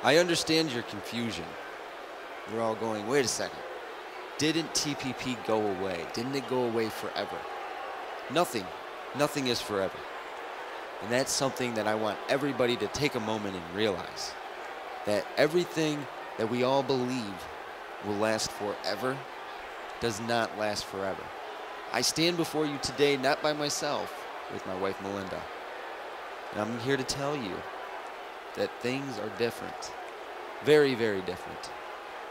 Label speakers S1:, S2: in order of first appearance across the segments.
S1: I understand your confusion. You're all going, wait a second. Didn't TPP go away? Didn't it go away forever? Nothing. Nothing is forever. And that's something that I want everybody to take a moment and realize. That everything that we all believe will last forever does not last forever. I stand before you today not by myself, with my wife Melinda. And I'm here to tell you that things are different. Very, very different.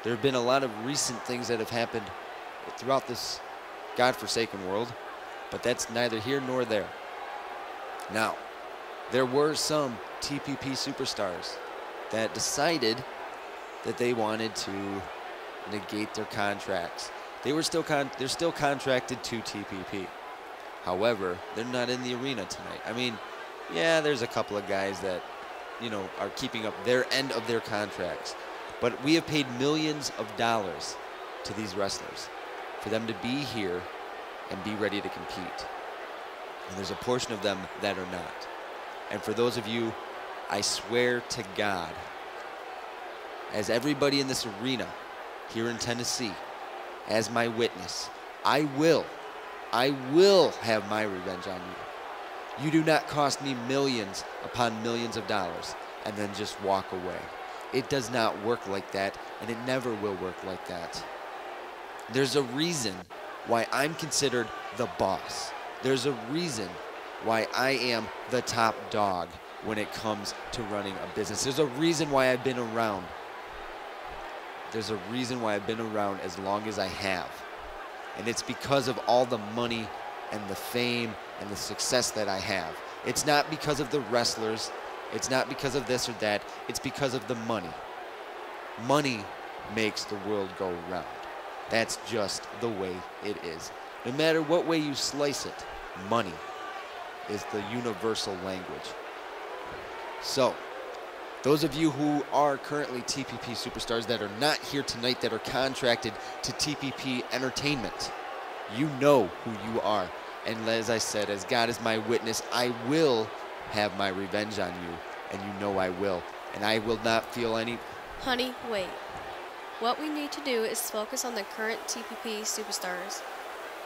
S1: There have been a lot of recent things that have happened throughout this godforsaken world, but that's neither here nor there. Now, there were some TPP superstars that decided that they wanted to negate their contracts. They're still contracted to TPP. However, they're not in the arena tonight. I mean, yeah, there's a couple of guys that, are keeping up their end of their contracts. But we have paid millions of dollars to these wrestlers for them to be here and be ready to compete. And there's a portion of them that are not. And for those of you, I swear to God, as everybody in this arena here in Tennessee, as my witness, I will have my revenge on you. You do not cost me millions upon millions of dollars and then just walk away. It does not work like that, and it never will work like that. There's a reason why I'm considered the boss. There's a reason why I am the top dog when it comes to running a business. There's a reason why I've been around. There's a reason why I've been around as long as I have. And it's because of all the money and the fame and the success that I have. It's not because of the wrestlers. It's not because of this or that. It's because of the money. Money makes the world go round. That's just the way it is. No matter what way you slice it, money is the universal language. So, those of you who are currently TPP superstars that are not here tonight, that are contracted to TPP Entertainment, you know who you are. And as I said, as God is my witness, I will have my revenge on you, and you know I will. And I will not feel any...
S2: Honey, wait. What we need to do is focus on the current TPP superstars.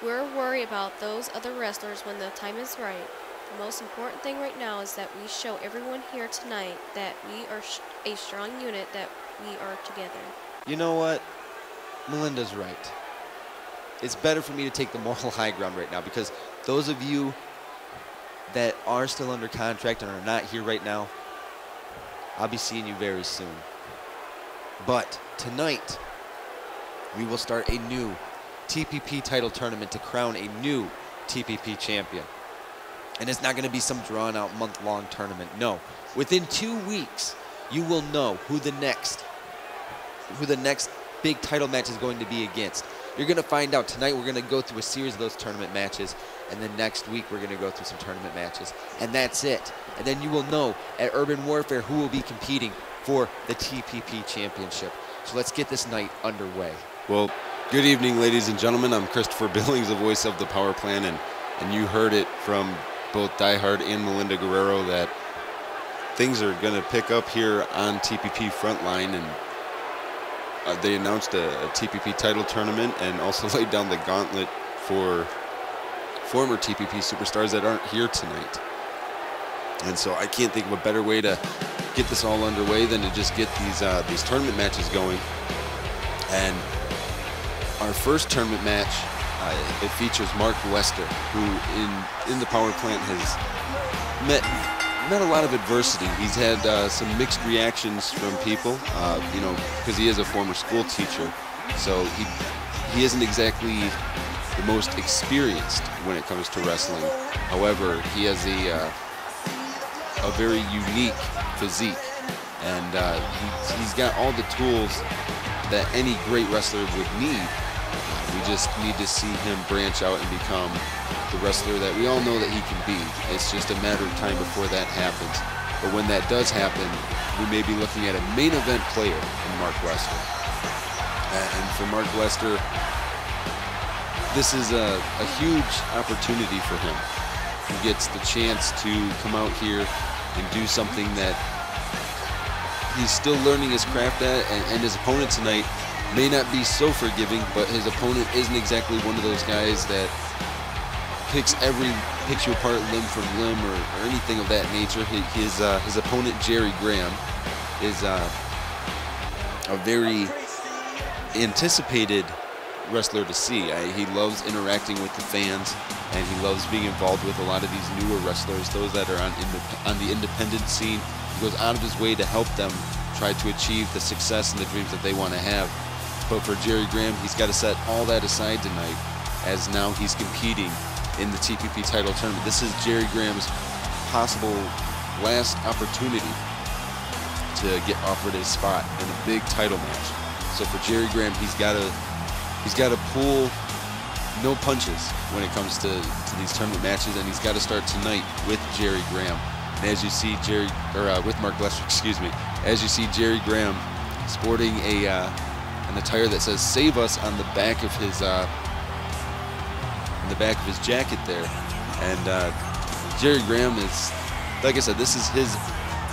S2: We're worried about those other wrestlers when the time is right. The most important thing right now is that we show everyone here tonight that we are a strong unit, that we are together.
S1: You know what? Melinda's right. It's better for me to take the moral high ground right now, because those of you that are still under contract and are not here right now, I'll be seeing you very soon. But tonight, we will start a new TPP title tournament to crown a new TPP champion. And it's not going to be some drawn-out month-long tournament. No. Within 2 weeks, you will know who the next big title match is going to be against. You're going to find out. Tonight, we're going to go through a series of those tournament matches. And then next week, we're going to go through some tournament matches. And that's it. And then you will know at Urban Warfare who will be competing for the TPP Championship. So let's get this night underway.
S3: Well, good evening, ladies and gentlemen. I'm Christopher Billings, the voice of the Power Plan. And you heard it from both Die Hard and Melinda Guerrero that things are going to pick up here on TPP Frontline. And they announced a TPP title tournament and also laid down the gauntlet for former TPP superstars that aren't here tonight. And so I can't think of a better way to get this all underway than to just get these tournament matches going. And our first tournament match, it features Mark Lester, who in the power plant has met a lot of adversity. He's had some mixed reactions from people, because he is a former school teacher. So he isn't exactly the most experienced when it comes to wrestling. However, he has a very unique physique, and he's got all the tools that any great wrestler would need. We just need to see him branch out and become the wrestler that we all know that he can be. It's just a matter of time before that happens. But when that does happen, we may be looking at a main event player in Mark Lester. And for Mark Lester, this is a huge opportunity for him. He gets the chance to come out here and do something that he's still learning his craft at, and his opponent tonight may not be so forgiving, but his opponent isn't exactly one of those guys that picks you apart limb from limb or anything of that nature. His opponent, Jerry Graham, is a very anticipated wrestler to see. He loves interacting with the fans, and he loves being involved with a lot of these newer wrestlers, those that are on the independent scene. He goes out of his way to help them try to achieve the success and the dreams that they want to have. But for Jerry Graham, he's got to set all that aside tonight, as now he's competing in the TPP title tournament. This is Jerry Graham's possible last opportunity to get offered his spot in a big title match. So for Jerry Graham, he's got to pull no punches when it comes to these tournament matches, and he's got to start tonight with Jerry Graham. And as you see with Mark Lester, excuse me, as you see Jerry Graham sporting an attire that says "Save Us" on the back of his jacket there, and Jerry Graham is, like I said, this is his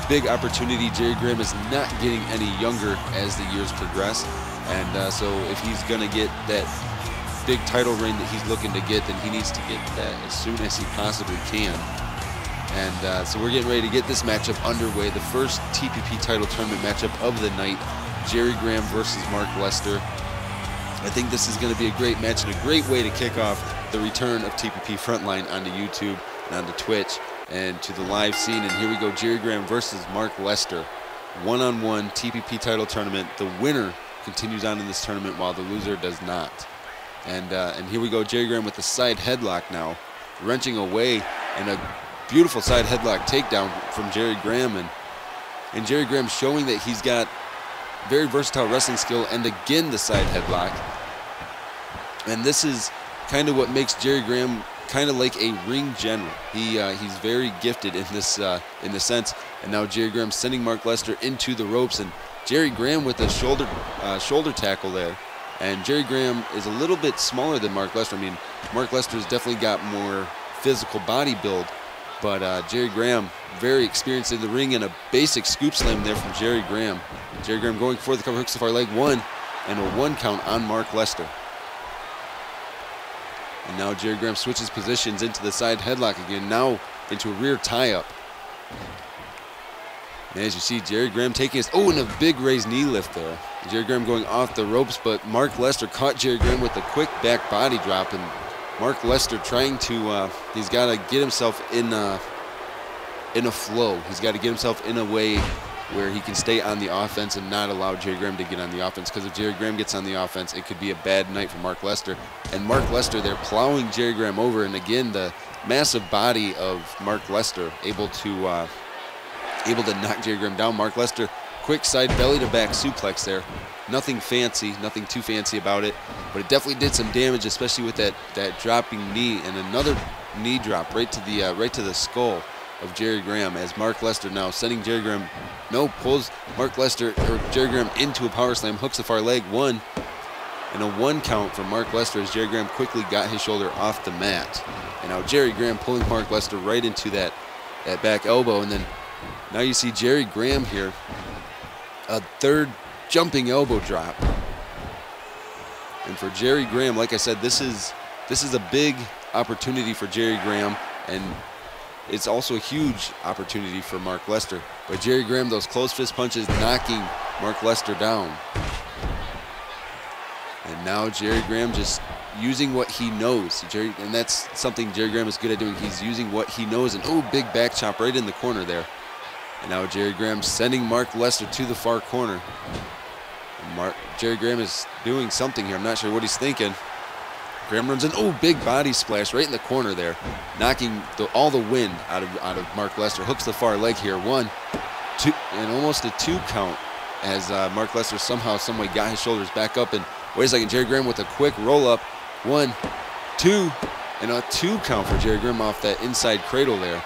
S3: big opportunity. Jerry Graham is not getting any younger as the years progress, and so if he's gonna get that big title reign that he's looking to get, then he needs to get that as soon as he possibly can. And so we're getting ready to get this matchup underway, the first TPP title tournament matchup of the night, Jerry Graham versus Mark Lester. I think this is going to be a great match and a great way to kick off the return of TPP Frontline onto YouTube and onto Twitch and to the live scene. And here we go, Jerry Graham versus Mark Lester, one-on-one TPP title tournament. The winner continues on in this tournament while the loser does not. And here we go, Jerry Graham with the side headlock now, wrenching away, and a beautiful side headlock takedown from Jerry Graham, and Jerry Graham showing that he's got very versatile wrestling skill, and again the side headlock. And this is kind of what makes Jerry Graham kind of like a ring general. He's very gifted in this sense. And now Jerry Graham sending Mark Lester into the ropes, and Jerry Graham with a shoulder tackle there. And Jerry Graham is a little bit smaller than Mark Lester. I mean, Mark Lester's definitely got more physical body build, but Jerry Graham very experienced in the ring, and a basic scoop slam there from Jerry Graham. Jerry Graham going for the cover, hooks the far leg, one, and a 1 count on Mark Lester. And now Jerry Graham switches positions into the side headlock again, now into a rear tie-up. And as you see, Jerry Graham taking his, and a big raised knee lift there. Jerry Graham going off the ropes, but Mark Lester caught Jerry Graham with a quick back body drop, and Mark Lester trying to, he's got to get himself in a flow. He's got to get himself in a way where he can stay on the offense and not allow Jerry Graham to get on the offense, because if Jerry Graham gets on the offense, it could be a bad night for Mark Lester. And Mark Lester there plowing Jerry Graham over, and again the massive body of Mark Lester able to knock Jerry Graham down. Mark Lester, quick side belly to back suplex there. Nothing fancy, nothing too fancy about it, but it definitely did some damage, especially with that dropping knee, and another knee drop right to the skull of Jerry Graham, as Mark Lester now sending Jerry Graham, pulls Jerry Graham into a power slam, hooks the far leg, 1, and a 1 count from Mark Lester as Jerry Graham quickly got his shoulder off the mat. And now Jerry Graham pulling Mark Lester right into that back elbow, and then now you see Jerry Graham here, a third jumping elbow drop. And for Jerry Graham, like I said, this is a big opportunity for Jerry Graham, and it's also a huge opportunity for Mark Lester. But Jerry Graham, those close fist punches knocking Mark Lester down. And now Jerry Graham just using what he knows. And that's something Jerry Graham is good at doing. He's using what he knows, and big back chop right in the corner there. And now Jerry Graham sending Mark Lester to the far corner. Jerry Graham is doing something here. I'm not sure what he's thinking. Graham runs in, big body splash right in the corner there, knocking all the wind out of Mark Lester. Hooks the far leg here, 1, 2, and almost a 2 count as Mark Lester somehow, someway got his shoulders back up. And wait a second, Jerry Graham with a quick roll up, 1, 2, and a 2 count for Jerry Graham off that inside cradle there.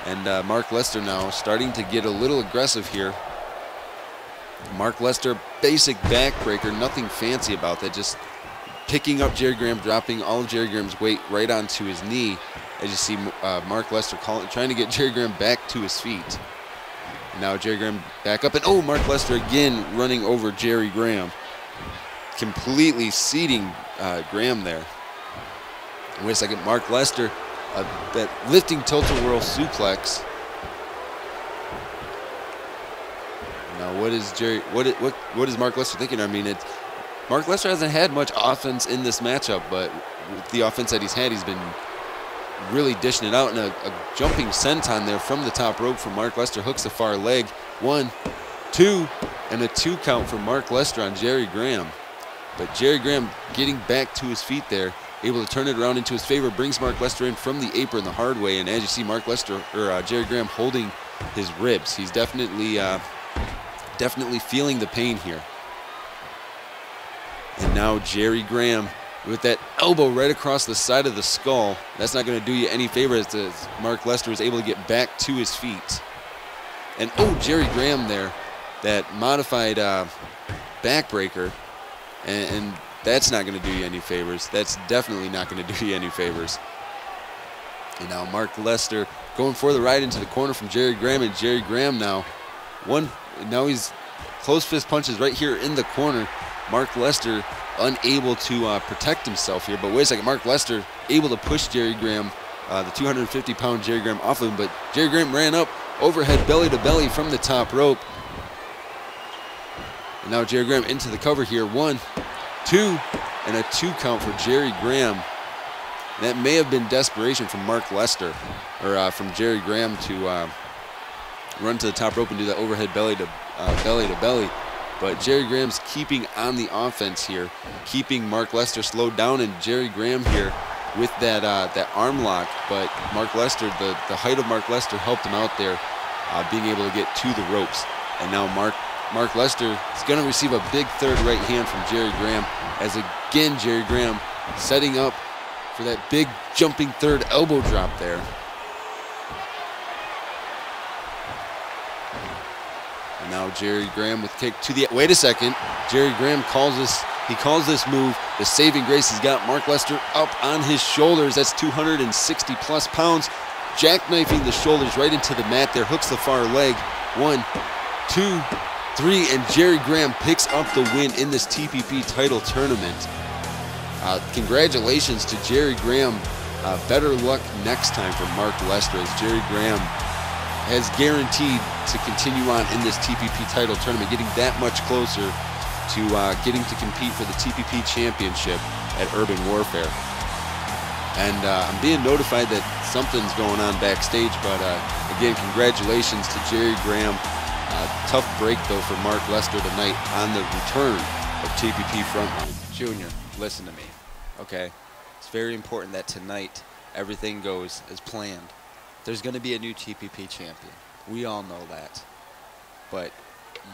S3: And Mark Lester now starting to get a little aggressive here. Mark Lester, basic backbreaker, nothing fancy about that, just picking up Jerry Graham, dropping all of Jerry Graham's weight right onto his knee. As you see Mark Lester trying to get Jerry Graham back to his feet. Now Jerry Graham back up, and oh, Mark Lester again running over Jerry Graham, completely seating Graham there. And wait a second, Mark Lester, that lifting tilt-a-whirl suplex. Now what is what is Mark Lester thinking? I mean, Mark Lester hasn't had much offense in this matchup, but with the offense that he's had, he's been really dishing it out. And a jumping senton there from the top rope from Mark Lester, hooks the far leg. 1, 2, and a 2 count for Mark Lester on Jerry Graham. But Jerry Graham getting back to his feet there, able to turn it around into his favor, brings Mark Lester in from the apron the hard way. And as you see, Mark Lester, or Jerry Graham, holding his ribs. He's definitely feeling the pain here. And now Jerry Graham with that elbow right across the side of the skull. That's not going to do you any favors as Mark Lester is able to get back to his feet. And oh, Jerry Graham there, that modified backbreaker. And that's not going to do you any favors. That's definitely not going to do you any favors. And now Mark Lester going for the ride into the corner from Jerry Graham. And Jerry Graham now he's closed fist punches right here in the corner. Mark Lester unable to protect himself here. But wait a second, Mark Lester able to push Jerry Graham, the 250-pound Jerry Graham, off of him. But Jerry Graham ran up, overhead belly to belly from the top rope. And now Jerry Graham into the cover here. 1, 2, and a 2 count for Jerry Graham. And that may have been desperation from Mark Lester, or from Jerry Graham to run to the top rope and do that overhead belly to belly. But Jerry Graham's keeping on the offense here, keeping Mark Lester slowed down, and Jerry Graham here with that arm lock. But Mark Lester, the height of Mark Lester helped him out there, being able to get to the ropes. And now Mark Lester is going to receive a big third right hand from Jerry Graham, as again Jerry Graham setting up for that big jumping third elbow drop there. And now Jerry Graham with kick to the, wait a second, Jerry Graham calls this move the saving grace. He's got Mark Lester up on his shoulders. That's 260 plus pounds, jackknifing the shoulders right into the mat there, hooks the far leg. 1, 2, 3, and Jerry Graham picks up the win in this TPP title tournament. Congratulations to Jerry Graham. Better luck next time for Mark Lester, as Jerry Graham has guaranteed to continue on in this TPP title tournament, getting that much closer to getting to compete for the TPP championship at Urban Warfare. And I'm being notified that something's going on backstage, but again, congratulations to Jerry Graham. Tough break, though, for Mark Lester tonight on the return of TPP Frontline.
S1: Junior, listen to me, okay? It's very important that tonight everything goes as planned. There's going to be a new TPP champion. We all know that. But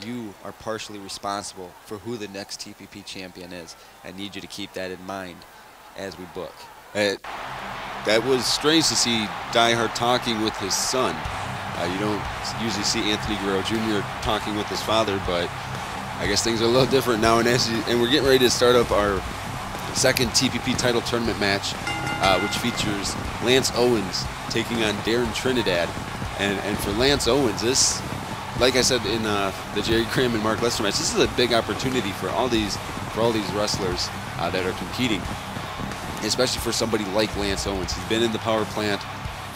S1: you are partially responsible for who the next TPP champion is. I need you to keep that in mind as we book.
S3: That was strange to see Die Hard talking with his son. You don't usually see Anthony Guerrero Jr. talking with his father, but I guess things are a little different now. And we're getting ready to start up our second TPP title tournament match, which features Lance Owens taking on Darren Trinidad. And for Lance Owens, this, like I said in the Jerry Graham and Mark Lester match, this is a big opportunity for all these wrestlers that are competing, especially for somebody like Lance Owens. He's been in the power plant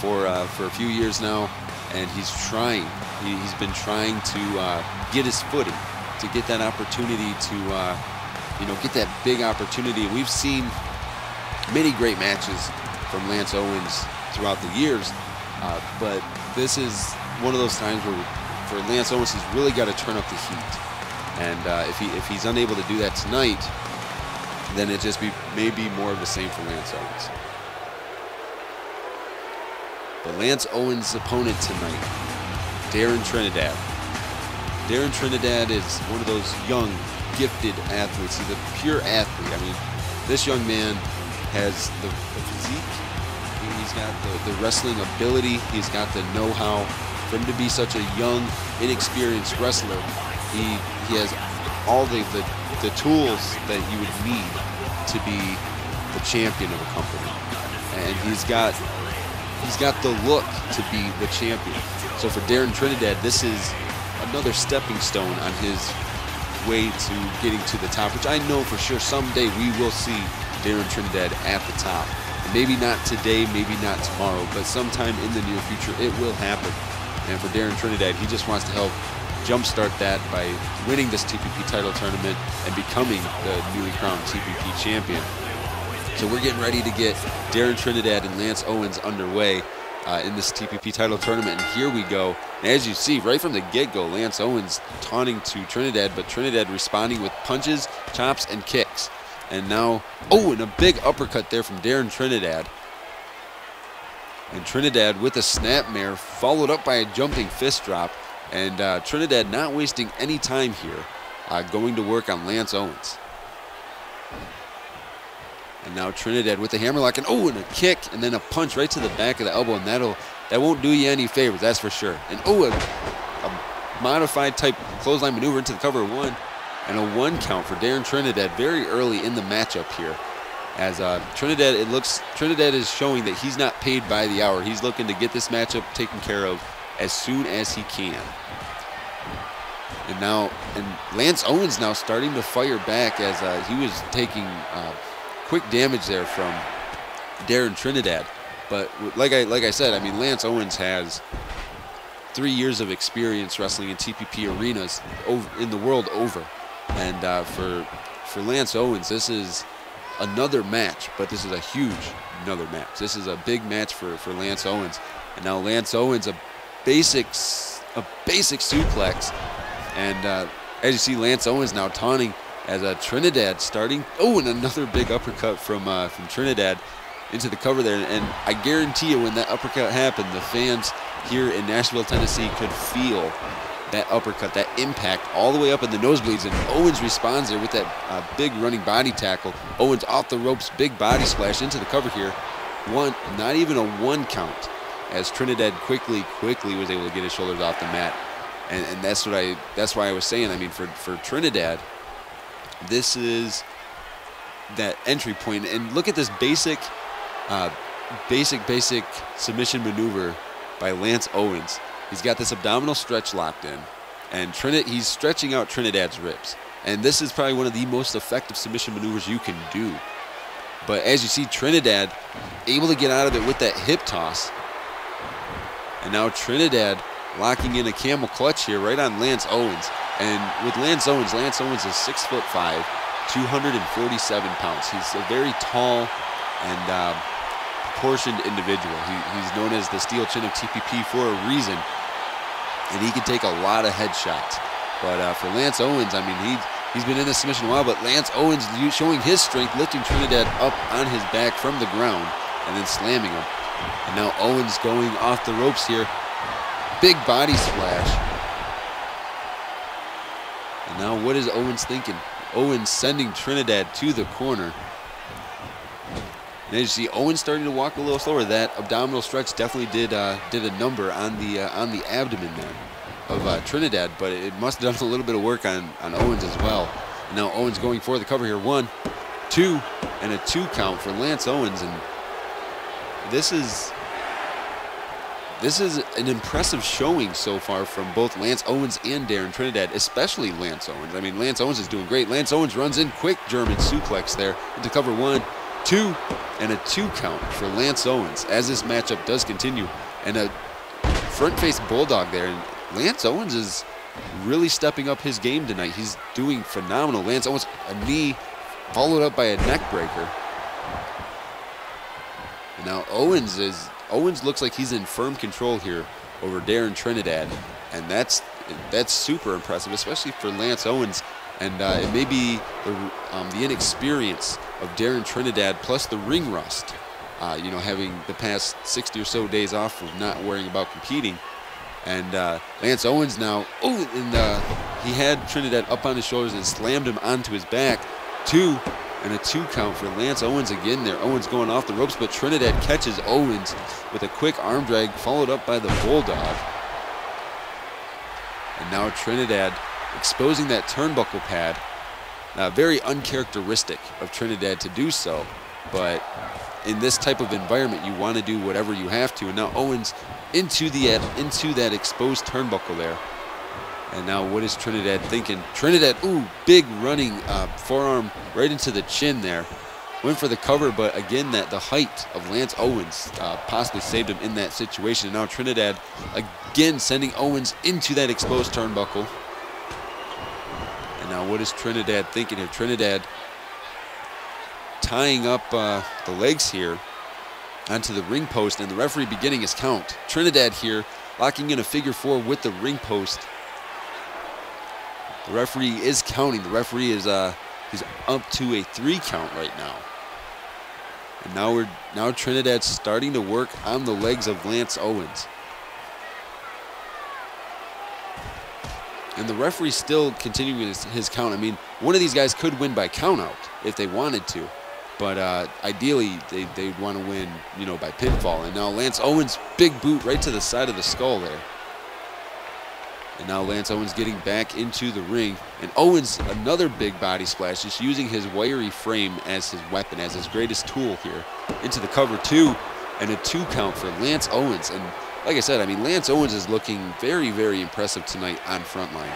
S3: for a few years now, and he's trying. He's been trying to get his footing, to get that opportunity to get that big opportunity. We've seen many great matches from Lance Owens throughout the years, but this is one of those times where for Lance Owens, he's really got to turn up the heat. And if he's unable to do that tonight, then it just may be more of the same for Lance Owens. But Lance Owens' opponent tonight, Darren Trinidad. Darren Trinidad is one of those young, gifted athletes. He's a pure athlete. I mean, this young man has the physique. He's got the wrestling ability. He's got the know-how. For him to be such a young, inexperienced wrestler, he has all the tools that you would need to be the champion of a company. And he's got the look to be the champion. So for Darren Trinidad, this is another stepping stone on his way to getting to the top, which I know for sure someday we will see Darren Trinidad at the top. And maybe not today, maybe not tomorrow, but sometime in the near future it will happen. And for Darren Trinidad, he just wants to help jumpstart that by winning this TPP title tournament and becoming the newly crowned TPP champion. So we're getting ready to get Darren Trinidad and Lance Owens underway in this TPP title tournament, and here we go. And as you see, right from the get-go, Lance Owens taunting to Trinidad, but Trinidad responding with punches, chops, and kicks. And now, and a big uppercut there from Darren Trinidad. And Trinidad with a snapmare, followed up by a jumping fist drop. And Trinidad not wasting any time here, going to work on Lance Owens. And now Trinidad with the hammerlock, and and a kick, and then a punch right to the back of the elbow, and that won't do you any favors, that's for sure. And a modified type clothesline maneuver into the cover of one, and a 1 count for Darren Trinidad very early in the matchup here. As Trinidad is showing that he's not paid by the hour. He's looking to get this matchup taken care of as soon as he can. And Lance Owens now starting to fire back as he was taking quick damage there from Darren Trinidad. But like I said, I mean, Lance Owens has 3 years of experience wrestling in TPP arenas in the world over. And for Lance Owens, this is another match, but this is a huge another match. This is a big match for Lance Owens. And now Lance Owens, a basic suplex. And as you see, Lance Owens now taunting as Trinidad starting. And another big uppercut from Trinidad into the cover there. And I guarantee you when that uppercut happened, the fans here in Nashville, Tennessee could feel that uppercut, that impact all the way up in the nosebleeds. And Owens responds there with that big running body tackle. Owens off the ropes, big body splash into the cover here. Not even a 1 count, as Trinidad quickly was able to get his shoulders off the mat. And that's why I was saying, I mean, for Trinidad, this is that entry point. And look at this basic submission maneuver by Lance Owens. He's got this abdominal stretch locked in, and he's stretching out Trinidad's ribs. And this is probably one of the most effective submission maneuvers you can do. But as you see, Trinidad able to get out of it with that hip toss. And now Trinidad locking in a camel clutch here right on Lance Owens. And with Lance Owens is 6'5", 247 pounds. He's a very tall and proportioned individual. He's known as the steel chin of TPP for a reason, and he can take a lot of headshots. But for Lance Owens, I mean, he's been in this submission a while, but Lance Owens showing his strength, lifting Trinidad up on his back from the ground and then slamming him. And now Owens going off the ropes here. Big body splash. And now what is Owens thinking? Owens sending Trinidad to the corner. And as you see, Owens starting to walk a little slower. That abdominal stretch definitely did a number on the abdomen there of Trinidad, but it must have done a little bit of work on Owens as well. And now Owens going for the cover here. 1, 2, and a 2 count for Lance Owens. And this is an impressive showing so far from both Lance Owens and Darren Trinidad, especially Lance Owens. I mean, Lance Owens is doing great. Lance Owens runs in quick German suplex there into cover 1, 2, and a 2 count for Lance Owens as this matchup does continue. And a front-face bulldog there. And Lance Owens is really stepping up his game tonight. He's doing phenomenal. Lance Owens, a knee followed up by a neck breaker. And now Owens looks like he's in firm control here over Darren Trinidad, and that's super impressive, especially for Lance Owens. And it may be the inexperience of Darren Trinidad plus the ring rust, having the past 60 or so days off of not worrying about competing. And Lance Owens now, he had Trinidad up on his shoulders and slammed him onto his back. 2 and a 2 count for Lance Owens again there. Owens going off the ropes, but Trinidad catches Owens with a quick arm drag followed up by the bulldog. And now Trinidad exposing that turnbuckle pad. Very uncharacteristic of Trinidad to do so, but in this type of environment you want to do whatever you have to. And now Owens into that exposed turnbuckle there. And now what is Trinidad thinking? Trinidad, ooh, big running forearm right into the chin there. Went for the cover, but again, the height of Lance Owens possibly saved him in that situation. And now Trinidad again sending Owens into that exposed turnbuckle. And now what is Trinidad thinking here? Trinidad tying up the legs here onto the ring post, and the referee beginning his count. Trinidad here locking in a figure 4 with the ring post. The referee is counting. The referee is he's up to a 3 count right now. And now Trinidad's starting to work on the legs of Lance Owens. And the referee's still continuing his count. I mean, one of these guys could win by countout if they wanted to. But ideally, they'd want to win, you know, by pinfall. And now Lance Owens, big boot right to the side of the skull there. And now Lance Owens getting back into the ring. And Owens, another big body splash, just using his wiry frame as his weapon, as his greatest tool here. Into the cover 2, and a 2 count for Lance Owens. And like I said, I mean, Lance Owens is looking very, very impressive tonight on Frontline.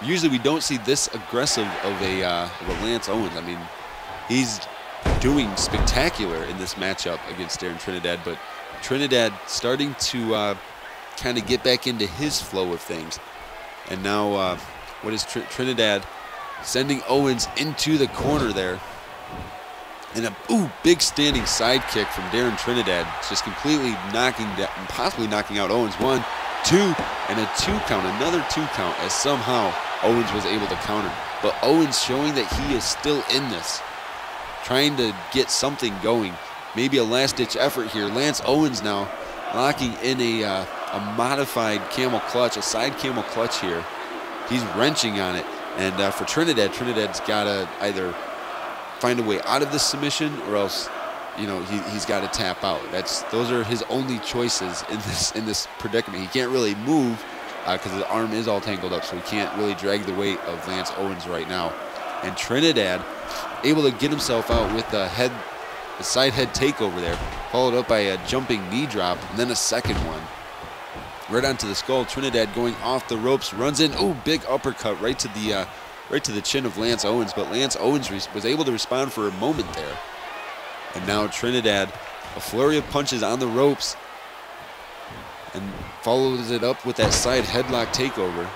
S3: Usually we don't see this aggressive of a Lance Owens. I mean, he's doing spectacular in this matchup against Darren Trinidad, but Trinidad starting to kind of get back into his flow of things. And now what is Trinidad sending Owens into the corner there. And a big standing side kick from Darren Trinidad, just completely knocking down, possibly knocking out Owens. 1, 2, and a 2 count, another 2 count, as somehow Owens was able to counter. But Owens showing that he is still in this, trying to get something going. Maybe a last-ditch effort here. Lance Owens now locking in a modified camel clutch, a side camel clutch here. He's wrenching on it. And for Trinidad's got to either find a way out of this submission, or else, you know, he's got to tap out. Those are his only choices in this predicament. He can't really move because his arm is all tangled up, so he can't really drag the weight of Lance Owens right now. And Trinidad able to get himself out with a side head takeover there, followed up by a jumping knee drop, and then a second one right onto the skull. Trinidad going off the ropes, runs in, big uppercut right to the chin of Lance Owens, but Lance Owens was able to respond for a moment there. And now Trinidad, a flurry of punches on the ropes, and follows it up with that side headlock takeover,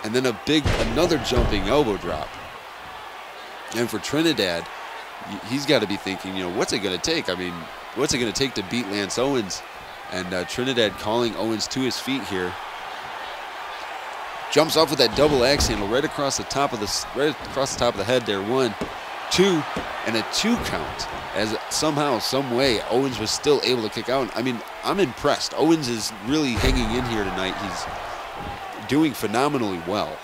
S3: and then another jumping elbow drop. And for Trinidad, he's got to be thinking, you know, what's it going to take? I mean, what's it going to take to beat Lance Owens? And Trinidad calling Owens to his feet here. Jumps off with that double axe handle right across the top of the head there. 1, 2, and a 2 count. As somehow, some way, Owens was still able to kick out. I mean, I'm impressed. Owens is really hanging in here tonight. He's doing phenomenally well.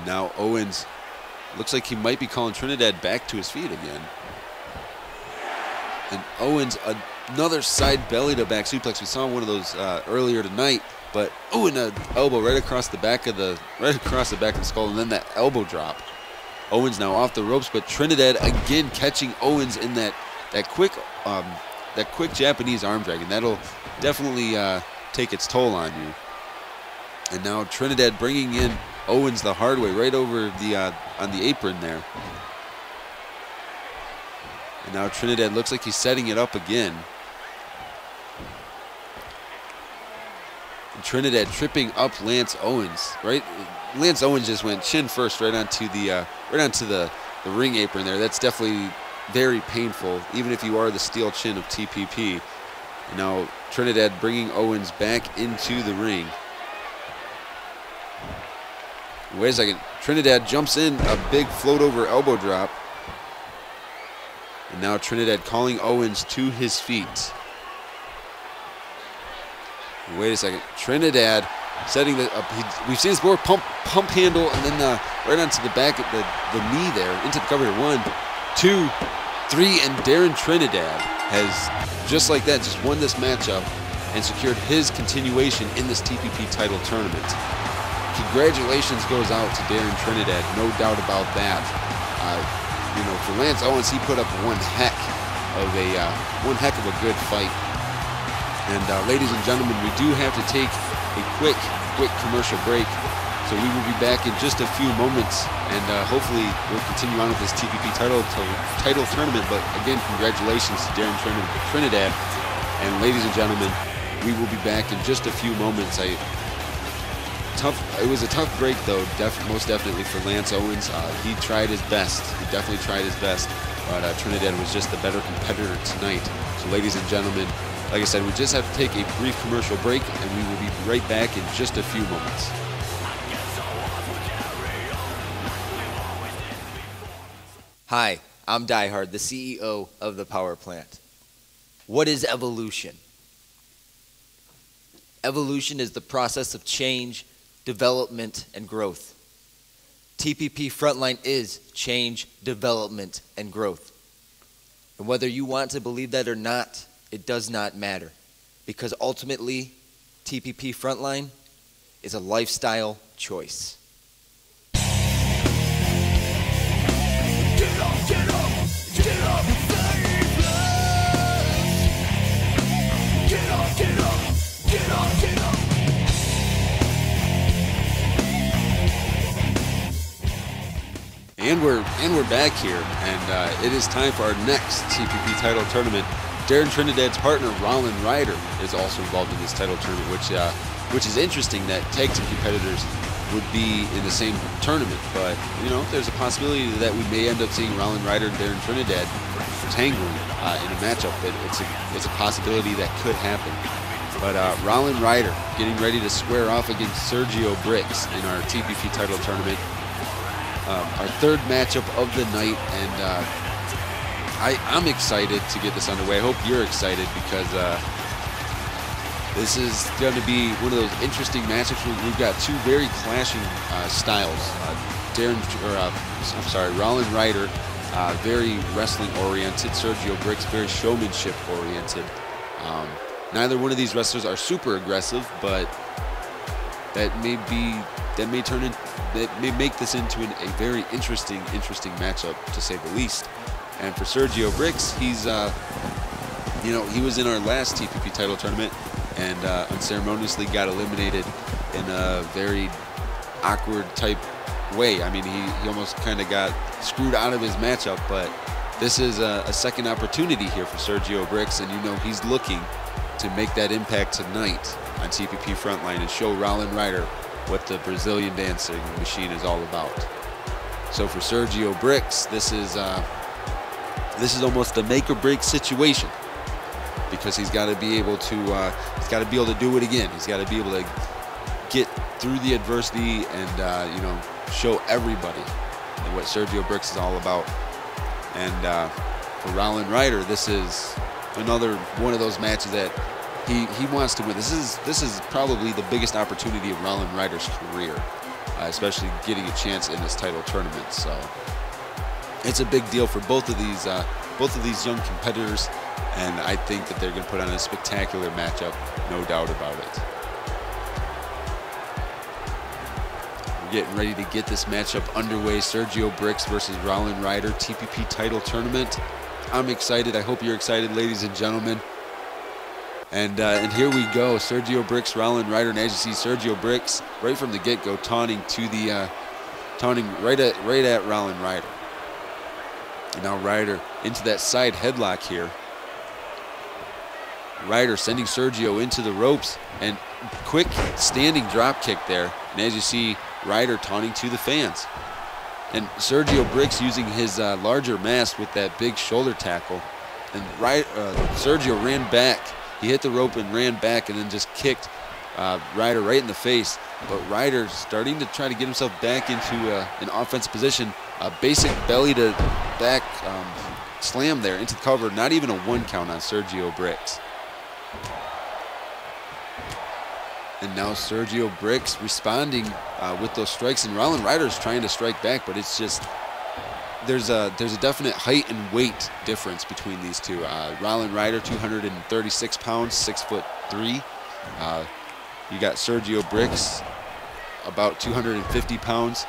S3: Now Owens looks like he might be calling Trinidad back to his feet again. And Owens, another side belly to back suplex. We saw one of those earlier tonight, but and an elbow right across the back of the skull, and then that elbow drop. Owens now off the ropes, but Trinidad again catching Owens in that quick Japanese arm drag, and that'll definitely take its toll on you. And now Trinidad bringing in Owens the hard way, right over on the apron there. And now Trinidad looks like he's setting it up again. And Trinidad tripping up Lance Owens, right? Lance Owens just went chin first right onto the ring apron there. That's definitely very painful, even if you are the steel chin of TPP. And now Trinidad bringing Owens back into the ring. Wait a second. Trinidad jumps in, a big float over elbow drop. And now Trinidad calling Owens to his feet. Wait a second. Trinidad setting the up. We've seen this before. Pump handle, and then right onto the back of the knee there, into the cover. 1, 2, 3, and Darren Trinidad has, just like that, just won this matchup and secured his continuation in this TPP title tournament. Congratulations goes out to Darren Trinidad, no doubt about that. You know, for Lance Owens, he put up one heck of a good fight. And ladies and gentlemen, we do have to take a quick commercial break. So we will be back in just a few moments, and hopefully we'll continue on with this TPP title tournament. But again, congratulations to Darren Trinidad. And ladies and gentlemen, we will be back in just a few moments. It was a tough break, though, most definitely for Lance Owens. He tried his best. He definitely tried his best. But Trinidad was just the better competitor tonight. So ladies and gentlemen, like I said, we just have to take a brief commercial break, and we will be right back in just a few moments.
S1: Hi, I'm Die Hard, the CEO of the power plant. What is evolution? Evolution is the process of change, development, and growth. TPP Frontline is change, development, and growth. And whether you want to believe that or not, it does not matter. Because ultimately, TPP Frontline is a lifestyle choice.
S3: And we're back here, and it is time for our next TPP title tournament. Darren Trinidad's partner, Rollin Ryder, is also involved in this title tournament, which is interesting that tag team competitors would be in the same tournament. But you know, there's a possibility that we may end up seeing Rollin Ryder and Darren Trinidad tangling in a matchup. It's a possibility that could happen. But Rollin Ryder getting ready to square off against Sergio Bricks in our TPP title tournament. Our third matchup of the night, and I'm excited to get this underway. I hope you're excited, because this is going to be one of those interesting matchups. We've got two very clashing styles. Rollin Ryder, very wrestling oriented. Sergio Bricks, very showmanship oriented. Neither one of these wrestlers are super aggressive, but that may make this into a very interesting matchup, to say the least. And for Sergio Bricks, he's he was in our last TPP title tournament and unceremoniously got eliminated in a very awkward type way. I mean, he almost kind of got screwed out of his matchup, but this is a second opportunity here for Sergio Bricks, and he's looking to make that impact tonight on TPP Frontline and show Rollin Ryder what the Brazilian dancing machine is all about. So for Sergio Bricks, this is almost a make or break situation, because he's got to be able to do it again. He's got to be able to get through the adversity and show everybody what Sergio Bricks is all about. And for Rollin Ryder, this is another one of those matches that he wants to win. This is probably the biggest opportunity of Rollin Ryder's career, especially getting a chance in this title tournament. So it's a big deal for both of these young competitors, and I think that they're going to put on a spectacular matchup, no doubt about it. We're getting ready to get this matchup underway. Sergio Bricks versus Rollin Ryder, TPP title tournament. I'm excited. I hope you're excited, ladies and gentlemen. And here we go, Sergio Bricks, Rollin Ryder, and as you see, Sergio Bricks right from the get-go taunting right at Rollin Ryder. And now Ryder into that side headlock here. Ryder sending Sergio into the ropes, and quick standing drop kick there. And as you see, Ryder taunting to the fans. And Sergio Bricks using his larger mass with that big shoulder tackle. And Sergio ran back. He hit the rope and ran back, and then just kicked Ryder right in the face. But Ryder starting to try to get himself back into an offensive position. A basic belly to back slam there into the cover. Not even a 1 count on Sergio Bricks. And now Sergio Bricks responding with those strikes, and Rollin Ryder's trying to strike back, but it's just there's a definite height and weight difference between these two. Rollin Ryder, 236 pounds, 6'3". You got Sergio Bricks, about 250 pounds,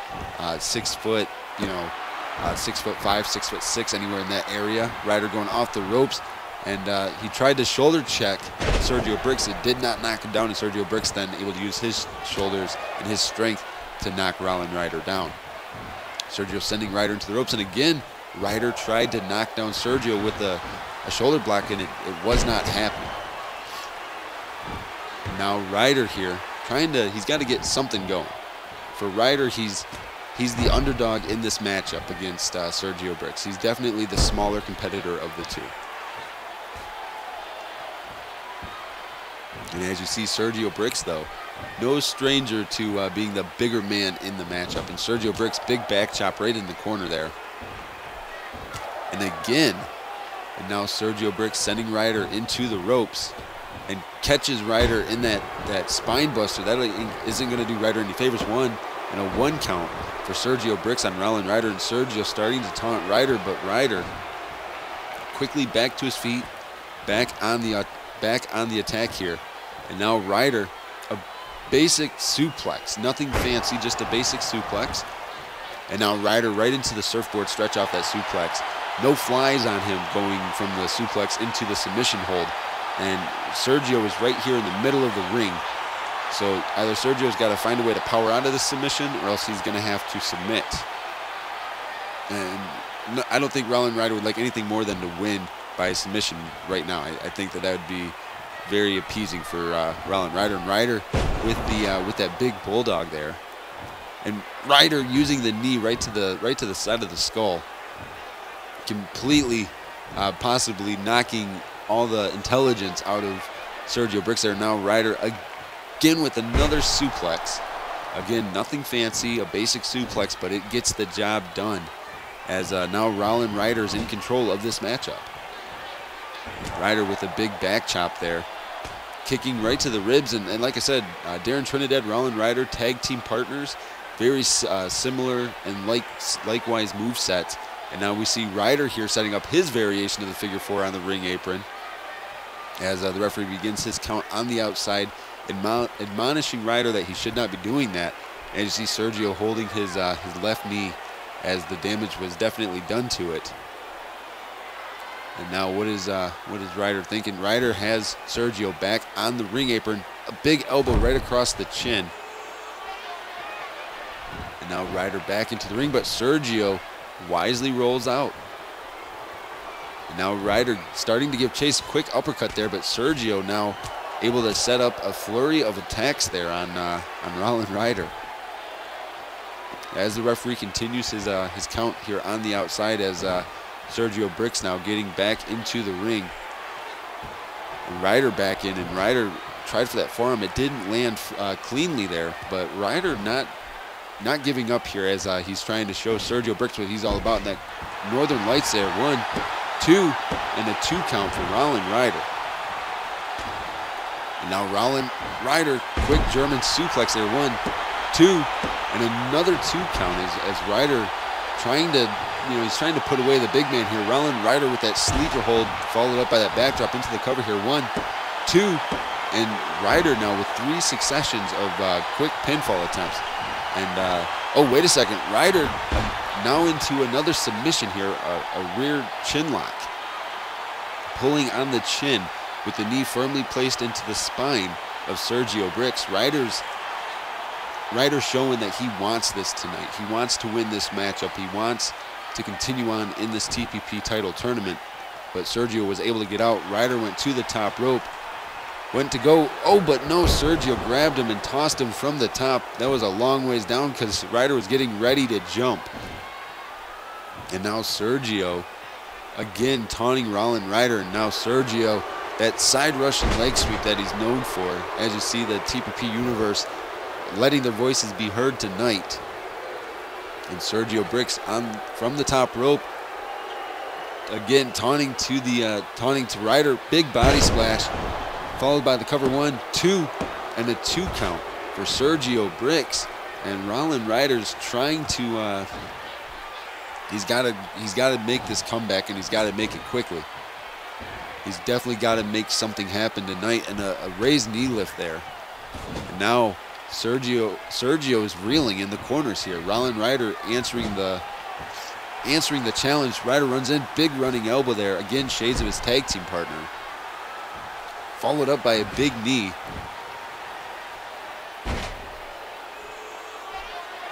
S3: 6 foot, 6'5", 6'6", anywhere in that area. Ryder going off the ropes, And he tried to shoulder check Sergio Bricks. It did not knock him down, and Sergio Bricks then able to use his shoulders and his strength to knock Rollin Ryder down. Sergio sending Ryder into the ropes, and again, Ryder tried to knock down Sergio with a shoulder block, and it was not happening. And now Ryder here, he's got to get something going. For Ryder, he's the underdog in this matchup against Sergio Bricks. He's definitely the smaller competitor of the two. And as you see, Sergio Bricks, though, no stranger to being the bigger man in the matchup. And Sergio Bricks, big back chop right in the corner there. And again, and now Sergio Bricks sending Ryder into the ropes and catches Ryder in that spine buster. That isn't going to do Ryder any favors. One count for Sergio Bricks on Rollin Ryder, and Sergio starting to taunt Ryder, but Ryder quickly back to his feet, back on the attack here. And now Ryder, a basic suplex, nothing fancy, just a basic suplex. And now Ryder right into the surfboard stretch off that suplex. No flies on him going from the suplex into the submission hold. And Sergio is right here in the middle of the ring. So either Sergio's got to find a way to power out of this submission, or else he's going to have to submit. And I don't think Rollin Ryder would like anything more than to win by submission right now. I think that would be very appeasing for Rollin Ryder. And Ryder with that big bulldog there, and Ryder using the knee right to the side of the skull, completely possibly knocking all the intelligence out of Sergio Bricks there. Now Ryder again with another suplex. Again, nothing fancy, a basic suplex, but it gets the job done, as now Rollin Ryder is in control of this matchup. Ryder with a big back chop there, kicking right to the ribs. And like I said, Darren Trinidad, Rollin Ryder, tag team partners, very similar and likewise movesets. And now we see Ryder here setting up his variation of the figure four on the ring apron, as the referee begins his count on the outside, admonishing Ryder that he should not be doing that. And you see Sergio holding his left knee, as the damage was definitely done to it. And now what is Ryder thinking? Ryder has Sergio back on the ring apron, a big elbow right across the chin. And now Ryder back into the ring, but Sergio wisely rolls out. And now Ryder starting to give chase, quick uppercut there, but Sergio now able to set up a flurry of attacks there on Rollin Ryder. As the referee continues his count here on the outside, as Sergio Bricks now getting back into the ring. And Ryder back in, and Ryder tried for that forearm. It didn't land cleanly there, but Ryder not giving up here, as he's trying to show Sergio Bricks what he's all about. And that Northern Lights there, 1, 2, and a 2 count for Rollin Ryder. And now Rollin Ryder, quick German suplex there, 1, 2, and another 2 count as Ryder trying to, he's trying to put away the big man here. Rollin Ryder with that sleeper hold, followed up by that backdrop into the cover here, 1, 2, and Ryder now with 3 successions of quick pinfall attempts. And, oh, wait a second, Ryder now into another submission here, a rear chin lock. Pulling on the chin with the knee firmly placed into the spine of Sergio Bricks. Ryder showing that he wants this tonight. He wants to win this matchup. He wants to continue on in this TPP title tournament. But Sergio was able to get out. Ryder went to the top rope. Went to go, oh, but no, Sergio grabbed him and tossed him from the top. That was a long ways down, because Ryder was getting ready to jump. And now Sergio, again, taunting Rollin Ryder. And now Sergio, that side Russian leg sweep that he's known for. As you see, the TPP universe letting their voices be heard tonight. And Sergio Bricks from the top rope. Again, taunting to Ryder. Big body splash. Followed by the cover, 1, 2, and a 2 count for Sergio Bricks. And Rollin Ryder's trying to he's got to make this comeback, and he's got to make it quickly. He's definitely got to make something happen tonight, and a raised knee lift there. And now Sergio is reeling in the corners here. Rollin Ryder answering the answering the challenge. Ryder runs in, big running elbow there. Again, shades of his tag team partner. Followed up by a big knee.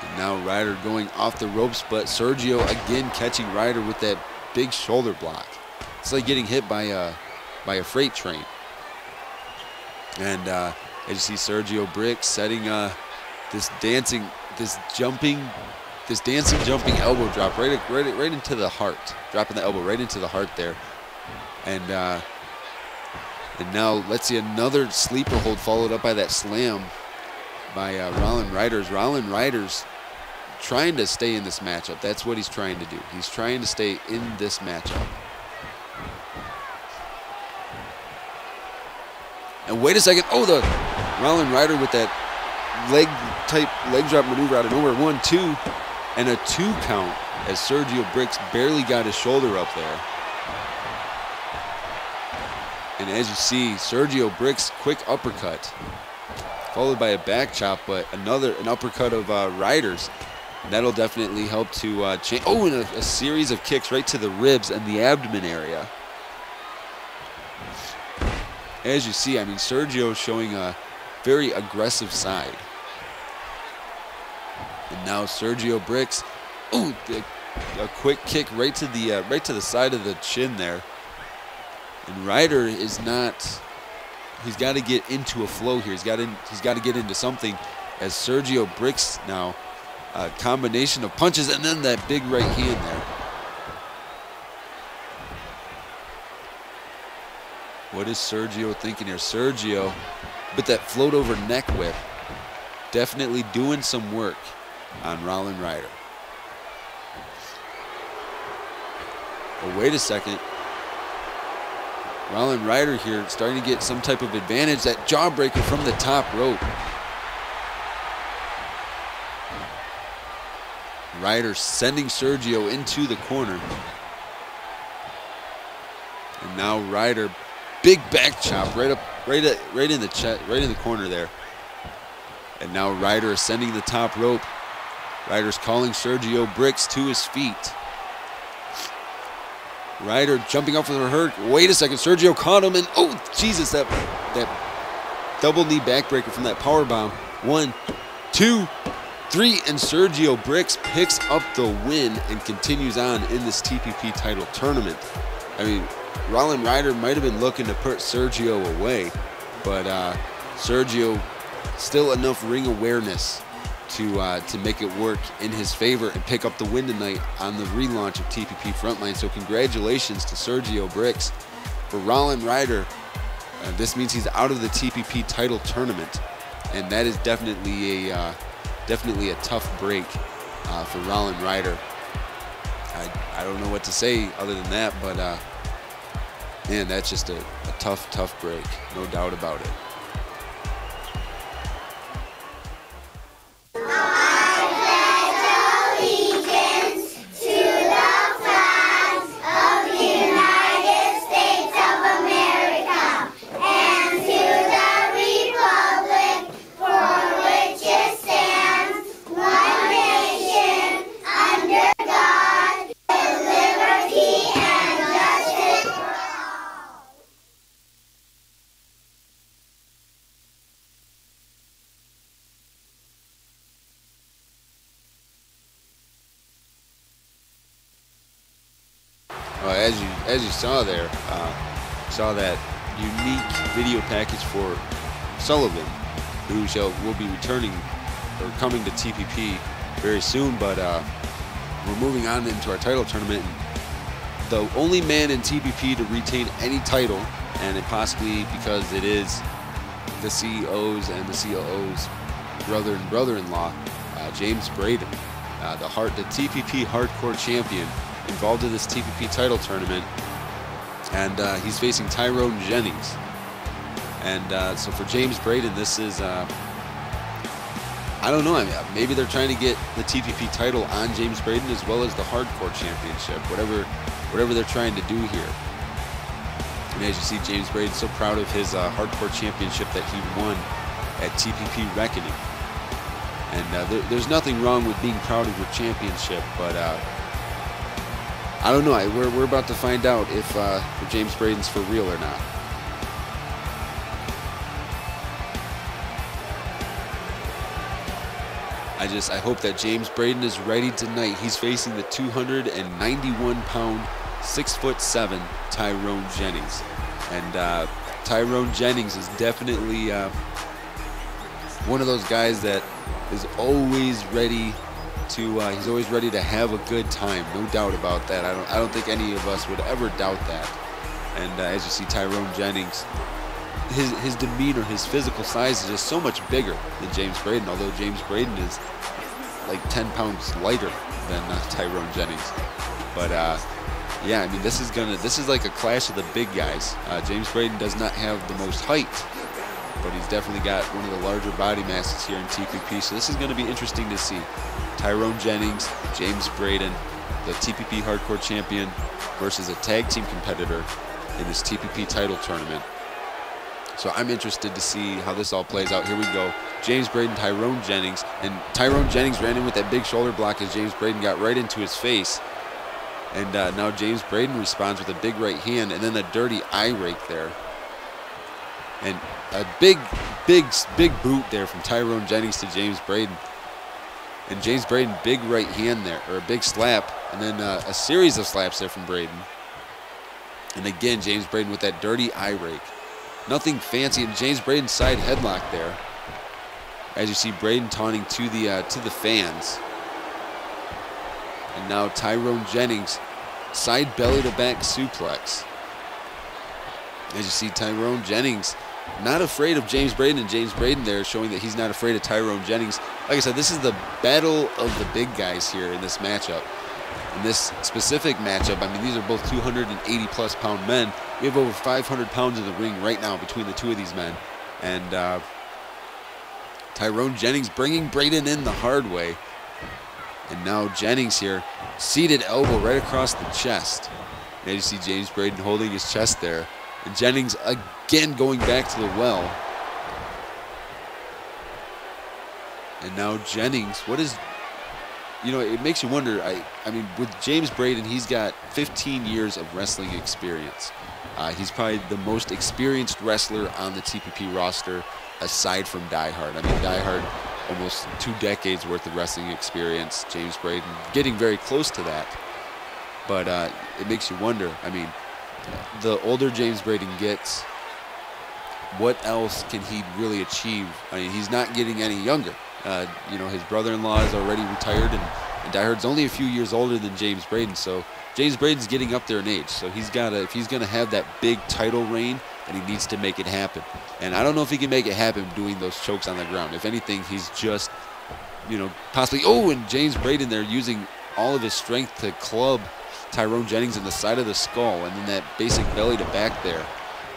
S3: And now Ryder going off the ropes, but Sergio again catching Ryder with that big shoulder block. It's like getting hit by a freight train. And as you see, Sergio Bricks setting this dancing jumping elbow drop right into the heart, dropping the elbow right into the heart there. And now let's see another sleeper hold followed up by that slam by Rollin Ryder's. Rollin Ryder's trying to stay in this matchup. That's what he's trying to do. He's trying to stay in this matchup. And wait a second. Oh, the Rollin Ryder with that leg drop maneuver out of nowhere. 1, 2, and a 2 count as Sergio Bricks barely got his shoulder up there. And as you see, Sergio Bricks quick uppercut, followed by a back chop, but an uppercut of Ryder's. That'll definitely help to change. Oh, and a series of kicks right to the ribs and the abdomen area. As you see, I mean, Sergio showing a very aggressive side. And now Sergio Bricks, ooh, a quick kick right to the side of the chin there. And Ryder is not. He's got to get into a flow here. He's got to get into something. As Sergio Bricks now, a combination of punches and then that big right hand there. What is Sergio thinking here? Sergio, with that float over neck whip, definitely doing some work on Rollin Ryder. Oh, wait a second. Rollin Ryder here starting to get some type of advantage. That jawbreaker from the top rope. Ryder sending Sergio into the corner. And now Ryder, big back chop right in the chest, right in the corner there. And now Ryder ascending the top rope. Ryder's calling Sergio Bricks to his feet. Ryder jumping up for the hurt. Wait a second, Sergio caught him, and oh Jesus, that double knee backbreaker from that power bomb. 1, 2, 3, and Sergio Bricks picks up the win and continues on in this TPP title tournament. I mean, Rollin Ryder might have been looking to put Sergio away, but Sergio still enough ring awareness to make it work in his favor and pick up the win tonight on the relaunch of TPP Frontline. So congratulations to Sergio Bricks. For Rollin Ryder, this means he's out of the TPP title tournament, and that is definitely a tough break for Rollin Ryder. I don't know what to say other than that, but man, that's just a tough break, no doubt about it. As you saw there, saw that unique video package for Sullivan, who will be returning or coming to TPP very soon. But we're moving on into our title tournament. The only man in TPP to retain any title, and it possibly because it is the CEO's and the COO's brother and brother-in-law, James Braden, the TPP Hardcore Champion, involved in this TPP title tournament, and he's facing Tyrone Jennings. And so for James Braden, this is I don't know. I mean, maybe they're trying to get the TPP title on James Braden as well as the Hardcore Championship. Whatever they're trying to do here. And as you see, James Braden so proud of his Hardcore Championship that he won at TPP Reckoning. And there's nothing wrong with being proud of your championship, but I don't know. We're about to find out if James Braden's for real or not. I hope that James Braden is ready tonight. He's facing the 291-pound, 6'7" Tyrone Jennings. And Tyrone Jennings is definitely one of those guys that is always ready to he's always ready to have a good time, no doubt about that. I don't think any of us would ever doubt that. And as you see, Tyrone Jennings, his demeanor, his physical size is just so much bigger than James Braden, although James Braden is like 10 pounds lighter than Tyrone Jennings. But yeah, I mean, this is like a clash of the big guys. James Braden does not have the most height, but he's definitely got one of the larger body masses here in TPP. So this is going to be interesting to see. Tyrone Jennings, James Braden, the TPP Hardcore Champion versus a tag team competitor in this TPP title tournament. So I'm interested to see how this all plays out. Here we go. James Braden, Tyrone Jennings. And Tyrone Jennings ran in with that big shoulder block as James Braden got right into his face. And now James Braden responds with a big right hand and then a dirty eye rake there. And a big boot there from Tyrone Jennings to James Braden. And James Braden, big right hand there, or a big slap. And then a series of slaps there from Braden. And again, James Braden with that dirty eye rake. Nothing fancy, and James Braden's side headlock there. As you see, Braden taunting to the fans. And now Tyrone Jennings, side belly to back suplex. As you see, Tyrone Jennings not afraid of James Braden, and James Braden there showing that he's not afraid of Tyrone Jennings. Like I said, this is the battle of the big guys here in this matchup. In this specific matchup, I mean, these are both 280-plus pound men. We have over 500 pounds in the ring right now between the two of these men. And Tyrone Jennings bringing Braden in the hard way. And now Jennings here, seated elbow right across the chest. And you see James Braden holding his chest there. And Jennings again going back to the well. And now Jennings, what is... You know, it makes you wonder. I mean, with James Braden, he's got 15 years of wrestling experience. He's probably the most experienced wrestler on the TPP roster, aside from Die Hard. I mean, Die Hard, almost 2 decades worth of wrestling experience. James Braden getting very close to that. But it makes you wonder. I mean, the older James Braden gets, what else can he really achieve? I mean, he's not getting any younger. You know, his brother-in-law is already retired, and Die Hard's only a few years older than James Braden, so James Braden's getting up there in age. So he's got to, if he's going to have that big title reign, then he needs to make it happen. And I don't know if he can make it happen doing those chokes on the ground. If anything, he's just, you know, possibly, oh, and James Braden there using all of his strength to club Tyrone Jennings in the side of the skull, and then that basic belly to back there.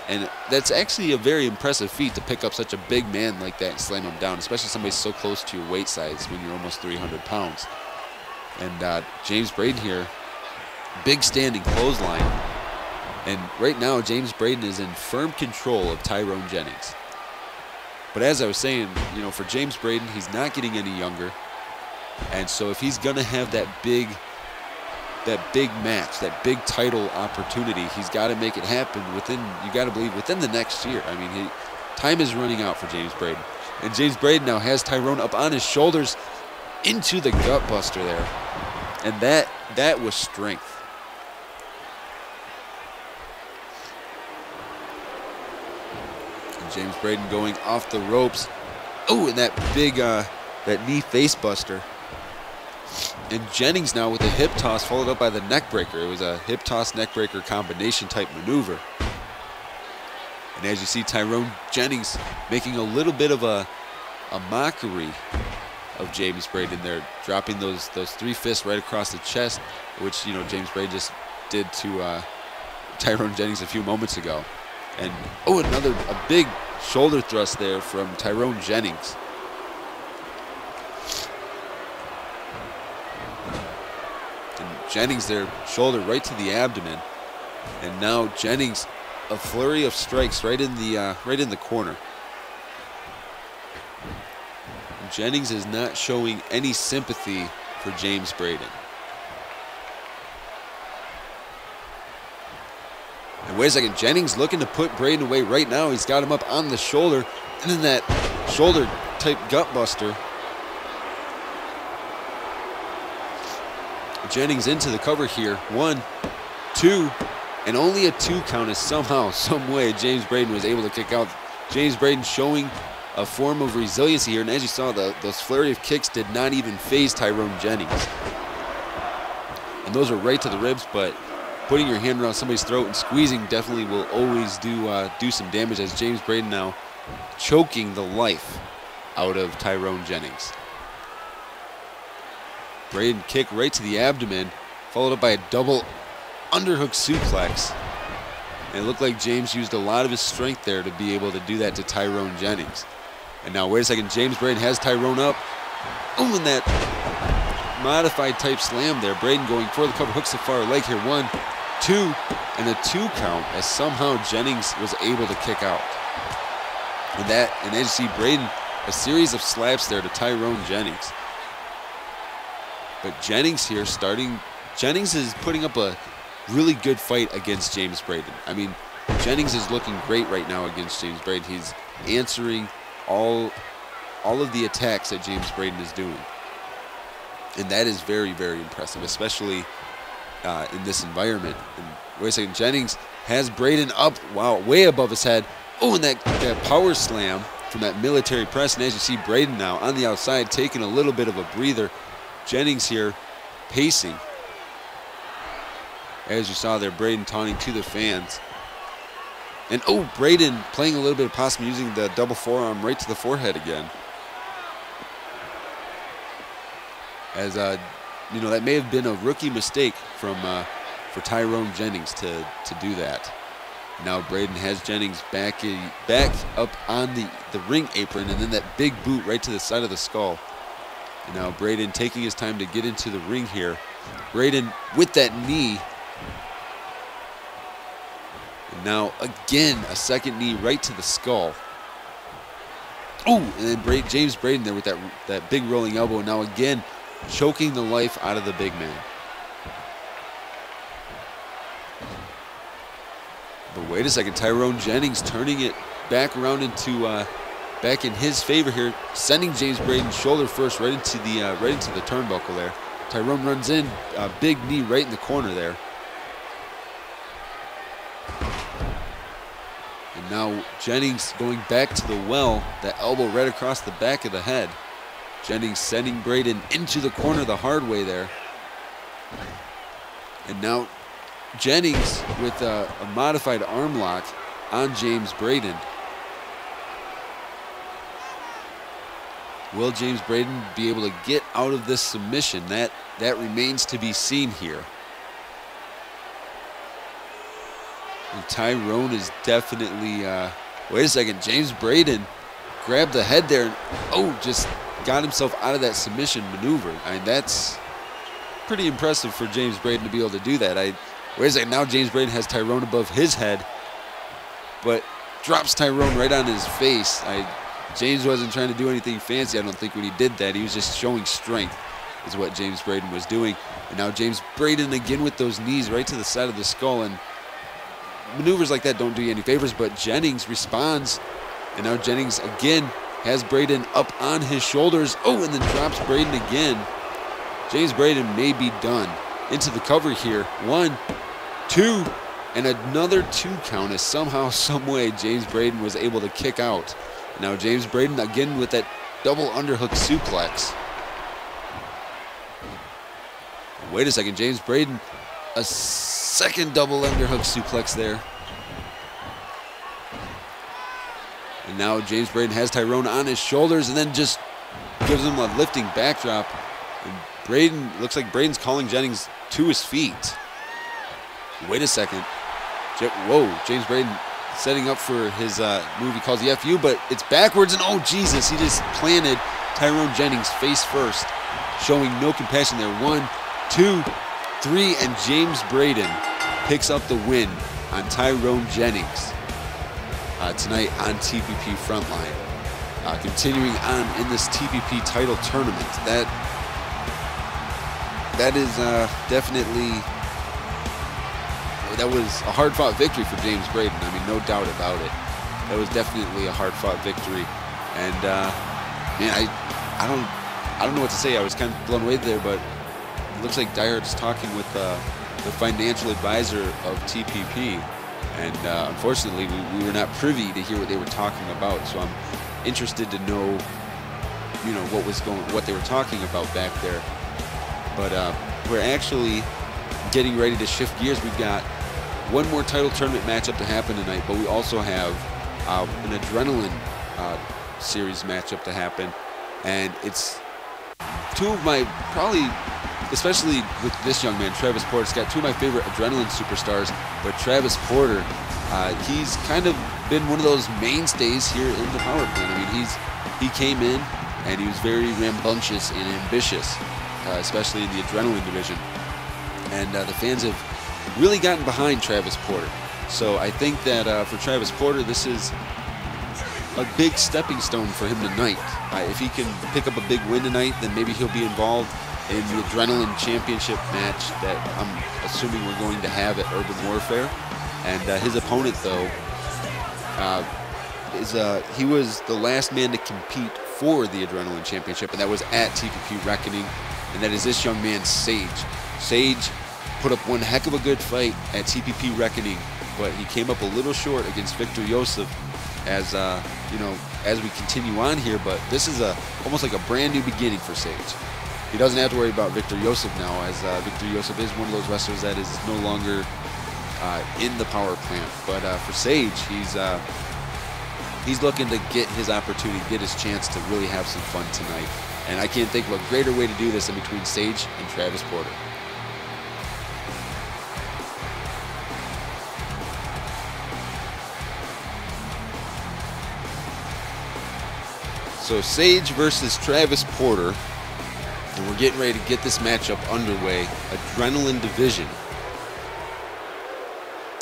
S3: And that's actually a very impressive feat to pick up such a big man like that and slam him down, especially somebody so close to your weight size when you're almost 300 pounds. And James Braden here, big standing clothesline. And right now, James Braden is in firm control of Tyrone Jennings. But as I was saying, you know, for James Braden, he's not getting any younger. And so if he's going to have that big match, that big title opportunity, he's got to make it happen within, you got to believe, within the next year. I mean, time is running out for James Braden. And James Braden now has Tyrone up on his shoulders into the gut buster there. And that was strength. And James Braden going off the ropes. Oh, and that big, that knee face buster. And Jennings now with a hip toss followed up by the neck breaker. It was a hip toss neck breaker combination type maneuver. And as you see, Tyrone Jennings making a little bit of a mockery of James Braden there, dropping those 3 fists right across the chest, which, you know, James Braden just did to Tyrone Jennings a few moments ago. And oh, a big shoulder thrust there from Tyrone Jennings. Jennings there, shoulder right to the abdomen, and now Jennings, a flurry of strikes right in the corner. And Jennings is not showing any sympathy for James Braden. And wait a second, Jennings looking to put Braden away right now. He's got him up on the shoulder, and then that shoulder type gut buster. Jennings into the cover here. 1, 2, and only a 2 count is somehow, some way James Braden was able to kick out. James Braden showing a form of resiliency here, and as you saw, those flurry of kicks did not even phase Tyrone Jennings. And those are right to the ribs, but putting your hand around somebody's throat and squeezing definitely will always do some damage, as James Braden now choking the life out of Tyrone Jennings. Braden kick right to the abdomen, followed up by a double underhook suplex. And it looked like James used a lot of his strength there to be able to do that to Tyrone Jennings. And now, wait a second, James Braden has Tyrone up. Oh, and that modified type slam there. Braden going for the cover, hooks the far leg here. 1, 2, and a 2 count as somehow Jennings was able to kick out. And as you see, Braden, a series of slaps there to Tyrone Jennings. But Jennings here Jennings is putting up a really good fight against James Braden. I mean, Jennings is looking great right now against James Braden. He's answering all of the attacks that James Braden is doing. And that is very, very impressive, especially in this environment. And wait a second, Jennings has Braden up, wow, way above his head. Oh, and that power slam from that military press. And as you see, Braden now on the outside taking a little bit of a breather. Jennings here pacing. As you saw there, Braden taunting to the fans. And oh, Braden playing a little bit of possum, using the double forearm right to the forehead again. As you know, that may have been a rookie mistake for Tyrone Jennings to do that. Now Braden has Jennings back up on the ring apron, and then that big boot right to the side of the skull. And now Braden taking his time to get into the ring here. Braden with that knee. And now again a second knee right to the skull. Oh, and then James Braden there with that big rolling elbow. And now again choking the life out of the big man. But wait a second, Tyrone Jennings turning it back around into back in his favor here, sending James Braden shoulder first right into the turnbuckle there. Tyrone runs in, big knee right in the corner there. And now Jennings going back to the well, that elbow right across the back of the head. Jennings sending Braden into the corner the hard way there. And now Jennings with a modified arm lock on James Braden. Will James Braden be able to get out of this submission? That remains to be seen here. And Tyrone is definitely, wait a second, James Braden grabbed the head there and, oh, just got himself out of that submission maneuver. I mean, that's pretty impressive for James Braden to be able to do that. Wait a second, now James Braden has Tyrone above his head, but drops Tyrone right on his face. James wasn't trying to do anything fancy, I don't think, when he did that. He was just showing strength, is what James Braden was doing. And now James Braden again with those knees right to the side of the skull. And maneuvers like that don't do you any favors, but Jennings responds. And now Jennings again has Braden up on his shoulders. Oh, and then drops Braden again. James Braden may be done. Into the cover here. 1, 2, and another 2 count as somehow, some way James Braden was able to kick out. Now James Braden again with that double underhook suplex. Wait a second, James Braden, a second double underhook suplex there. And now James Braden has Tyrone on his shoulders and then just gives him a lifting backdrop. And Braden, looks like Braden's calling Jennings to his feet. Wait a second. Whoa, James Braden setting up for his move he calls the FU, but it's backwards, and oh Jesus, he just planted Tyrone Jennings face first, showing no compassion there. 1, 2, 3, and James Braden picks up the win on Tyrone Jennings tonight on TPP Frontline. Continuing on in this TPP title tournament, that is definitely that was a hard-fought victory for James Braden. I mean, no doubt about it. That was definitely a hard-fought victory. And man, I don't know what to say. I was kind of blown away there, but it looks like Dyhart's talking with the financial advisor of TPP, and unfortunately, we were not privy to hear what they were talking about. So I'm interested to know, you know, what they were talking about back there. But we're actually getting ready to shift gears. We've got one more title tournament matchup to happen tonight, but we also have an adrenaline series matchup to happen, and it's two of my especially with this young man, Travis Porter. It's got two of my favorite adrenaline superstars, but Travis Porter, he's kind of been one of those mainstays here in the power plant. I mean, he came in and he was very rambunctious and ambitious, especially in the adrenaline division, and the fans have really gotten behind Travis Porter. So I think that for Travis Porter, this is a big stepping stone for him tonight. If he can pick up a big win tonight, then maybe he'll be involved in the Adrenaline Championship match that I'm assuming we're going to have at Urban Warfare. And his opponent, though, he was the last man to compete for the Adrenaline Championship, and that was at TPP Reckoning, and that is this young man, Sage. Sage put up one heck of a good fight at TPP Reckoning, but he came up a little short against Victor Yosef as as we continue on here. But this is almost like a brand new beginning for Sage. He doesn't have to worry about Victor Yosef now, as Victor Yosef is one of those wrestlers that is no longer in the power plant. But for Sage, he's looking to get his opportunity, get his chance to really have some fun tonight. And I can't think of a greater way to do this than between Sage and Travis Porter. So Sage versus Travis Porter, and we're getting ready to get this matchup underway. Adrenaline division.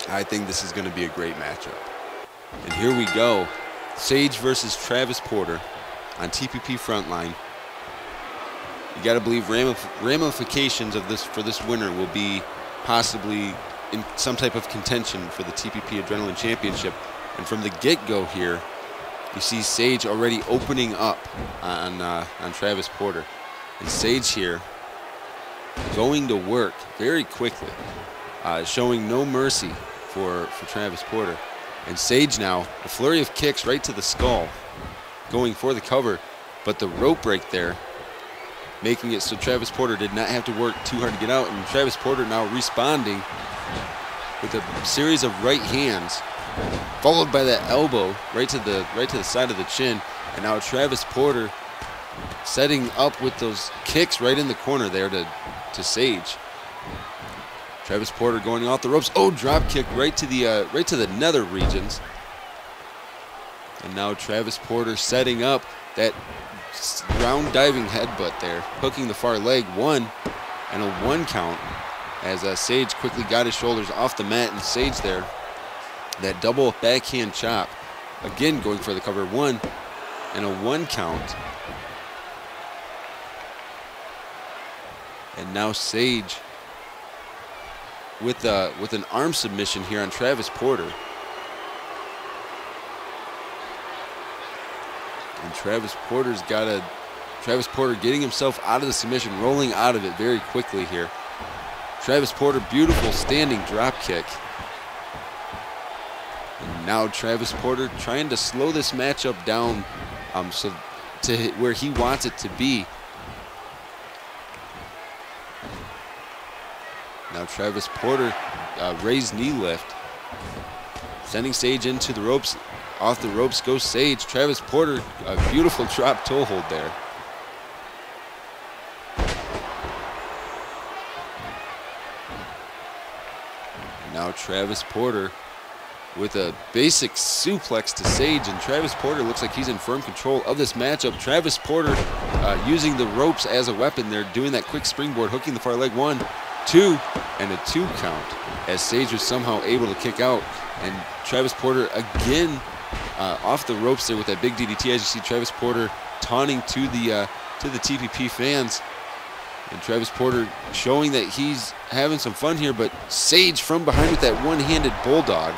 S3: I think this is going to be a great matchup. And here we go. Sage versus Travis Porter on TPP Frontline. You got to believe ramifications of this for this winner will be possibly in some type of contention for the TPP Adrenaline Championship. And from the get-go here, you see Sage already opening up on Travis Porter. And Sage here going to work very quickly, showing no mercy for Travis Porter. And Sage now, a flurry of kicks right to the skull, going for the cover, but the rope break there, making it so Travis Porter did not have to work too hard to get out. And Travis Porter now responding with a series of right hands, followed by that elbow right to the side of the chin. And now Travis Porter setting up with those kicks right in the corner there to Sage. Travis Porter going off the ropes. Oh, drop kick right to the nether regions. And now Travis Porter setting up that round diving headbutt there, hooking the far leg. One and a 1 count as Sage quickly got his shoulders off the mat, and Sage there, that double backhand chop, again going for the cover. 1 and a 1 count. And now Sage with an arm submission here on Travis Porter. And Travis Porter getting himself out of the submission, rolling out of it very quickly here. Travis Porter, beautiful standing drop kick. And now Travis Porter trying to slow this matchup down so to where he wants it to be. Now Travis Porter, raised knee lift, sending Sage into the ropes. Off the ropes goes Sage. Travis Porter, a beautiful drop toe hold there. And now Travis Porter with a basic suplex to Sage, and Travis Porter looks like he's in firm control of this matchup. Travis Porter using the ropes as a weapon there, doing that quick springboard, hooking the far leg. 1, 2, and a 2 count as Sage was somehow able to kick out. And Travis Porter again off the ropes there with that big DDT, as you see Travis Porter taunting to the TPP fans. And Travis Porter showing that he's having some fun here, but Sage from behind with that one-handed bulldog.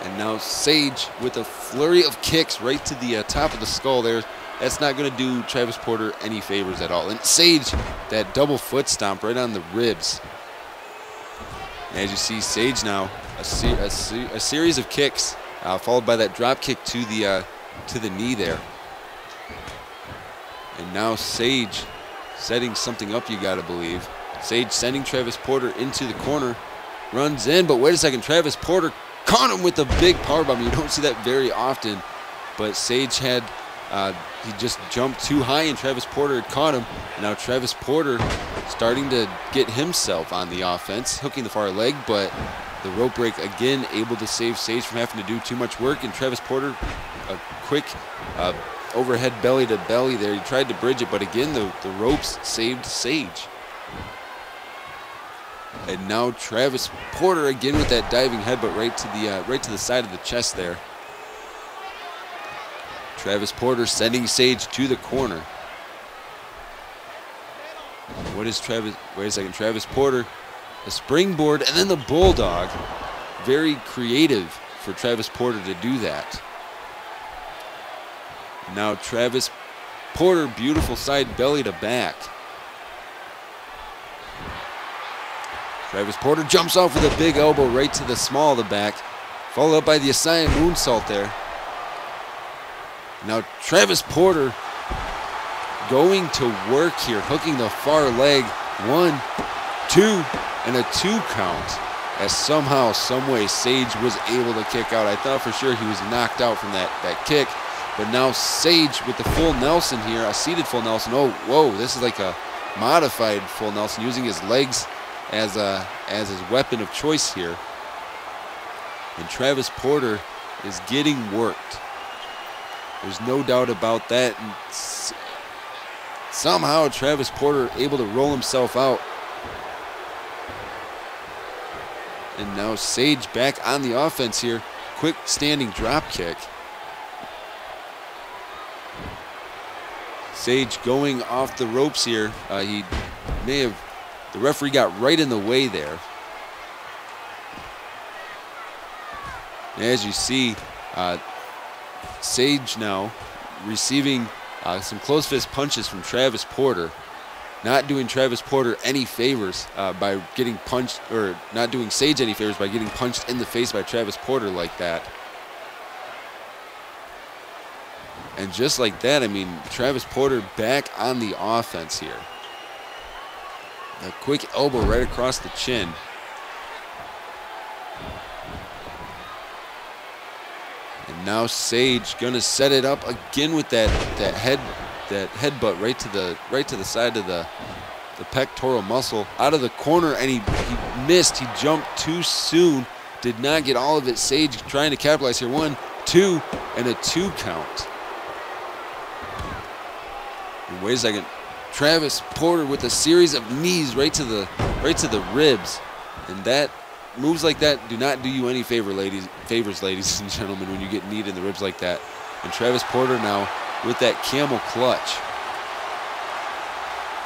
S3: And now Sage with a flurry of kicks right to the top of the skull there. That's not going to do Travis Porter any favors at all. And Sage, that double foot stomp right on the ribs. And as you see, Sage now, a series of kicks, followed by that drop kick to the knee there. And now Sage setting something up, you got to believe. Sage sending Travis Porter into the corner, runs in, but wait a second, Travis Porter caught him with a big powerbomb. You don't see that very often, but Sage had, he just jumped too high and Travis Porter had caught him. And now Travis Porter starting to get himself on the offense, hooking the far leg, but the rope break again able to save Sage from having to do too much work. And Travis Porter, a quick overhead belly to belly there. He tried to bridge it, but again, the ropes saved Sage. And now Travis Porter again with that diving headbutt right to the side of the chest there. Travis Porter sending Sage to the corner. What is Travis? Wait a second. Travis Porter, a springboard, and then the bulldog. Very creative for Travis Porter to do that. Now Travis Porter, beautiful side belly to back. Travis Porter jumps off with a big elbow right to the small of the back, followed up by the Asai moonsault there. Now Travis Porter going to work here, hooking the far leg. 1, 2, and a 2 count. As somehow, someway, Sage was able to kick out. I thought for sure he was knocked out from that kick. But now Sage with the full Nelson here, a seated full Nelson. Oh, whoa, this is like a modified full Nelson, using his legs as his weapon of choice here. And Travis Porter is getting worked. There's no doubt about that. And somehow Travis Porter able to roll himself out. And now Sage back on the offense here. Quick standing drop kick. Sage going off the ropes here. He may have, the referee got right in the way there. As you see, Sage now receiving some close fist punches from Travis Porter. Not doing Travis Porter any favors by getting punched, or not doing Sage any favors by getting punched in the face by Travis Porter like that. And just like that, I mean, Travis Porter back on the offense here. A quick elbow right across the chin. And now Sage gonna set it up again with that headbutt right to the side of the pectoral muscle, out of the corner, and he missed. He jumped too soon, did not get all of it. Sage trying to capitalize here. 1, 2, and a 2 count. And wait a second, Travis Porter with a series of knees right to the ribs, and that moves like that do not do you any favors, ladies and gentlemen, when you get kneed in the ribs like that. And Travis Porter now with that camel clutch,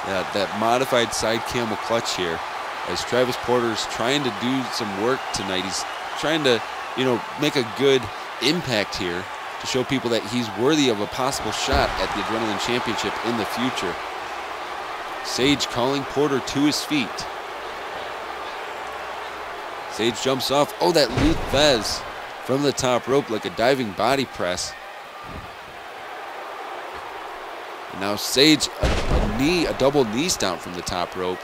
S3: that modified side camel clutch here, as Travis Porter's trying to do some work tonight. He's trying to, make a good impact here to show people that he's worthy of a possible shot at the Adrenaline Championship in the future. Sage calling Porter to his feet. Sage jumps off. Oh, that Luth Vez from the top rope like a diving body press. And now Sage, a double knee stomp from the top rope.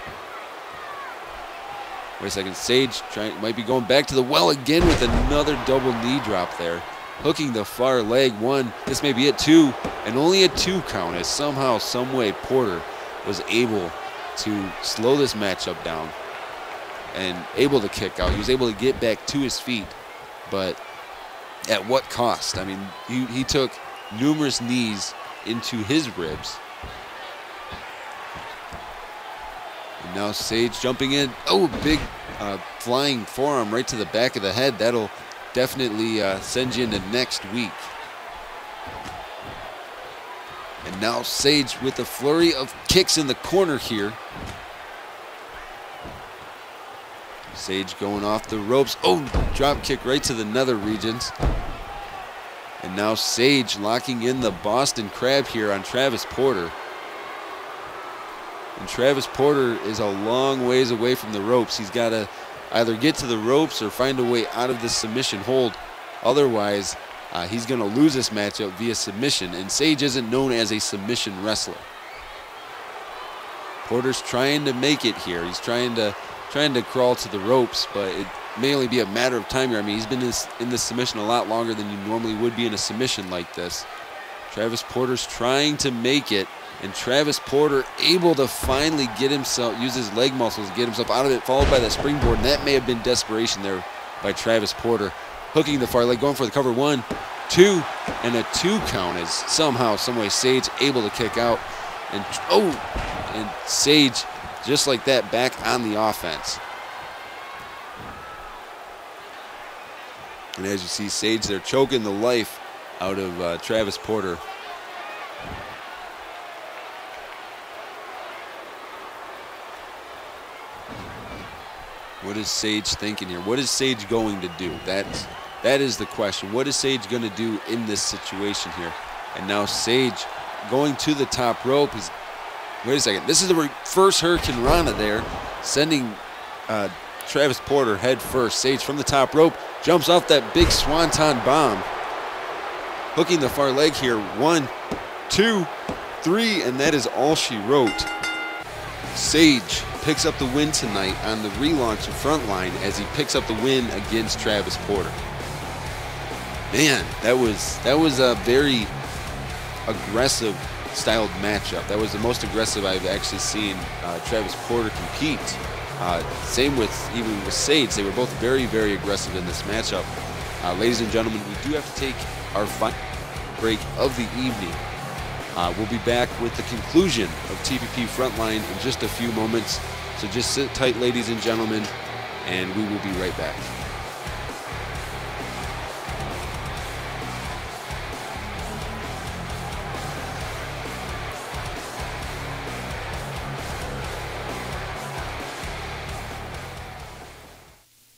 S3: Wait a second, Sage might be going back to the well again with another double knee drop there. Hooking the far leg. 1, this may be it. 2, and only a 2 count, as somehow, someway Porter was able to slow this matchup down and able to kick out. He was able to get back to his feet, but at what cost? I mean, he took numerous knees into his ribs. And now Sage jumping in. Oh, big flying forearm right to the back of the head. That'll definitely send you into next week. And now Sage with a flurry of kicks in the corner here. Sage going off the ropes. Oh, drop kick right to the nether regions. And now Sage locking in the Boston Crab here on Travis Porter. And Travis Porter is a long ways away from the ropes. He's got to either get to the ropes or find a way out of this submission hold. Otherwise, he's going to lose this matchup via submission. And Sage isn't known as a submission wrestler. Porter's trying to make it here. He's trying to crawl to the ropes, but it may only be a matter of time here. I mean, he's been in this submission a lot longer than you normally would be in a submission like this. Travis Porter's trying to make it, and Travis Porter able to finally get himself, use his leg muscles to get himself out of it, followed by that springboard, and that may have been desperation there by Travis Porter. Hooking the far leg, going for the cover, 1, 2, and a 2 count is somehow, someway Sage able to kick out. And and Sage, just like that, back on the offense. And as you see, Sage there choking the life out of Travis Porter. What is Sage thinking here? What is Sage going to do? That is the question. What is Sage going to do in this situation here? And now Sage going to the top rope. Wait a second. This is the reverse Hurricane Rana there, sending Travis Porter head first. Sage from the top rope jumps off that big swanton bomb, hooking the far leg here. 1, 2, 3, and that is all she wrote. Sage picks up the win tonight on the relaunch of Frontline as he picks up the win against Travis Porter. Man, that was a very aggressive styled matchup. That was the most aggressive I've actually seen Travis Porter compete. Same even with Sage. They were both very, very aggressive in this matchup. Ladies and gentlemen, we do have to take our final break of the evening. We'll be back with the conclusion of TPP Frontline in just a few moments. So just sit tight, ladies and gentlemen, and we will be right back.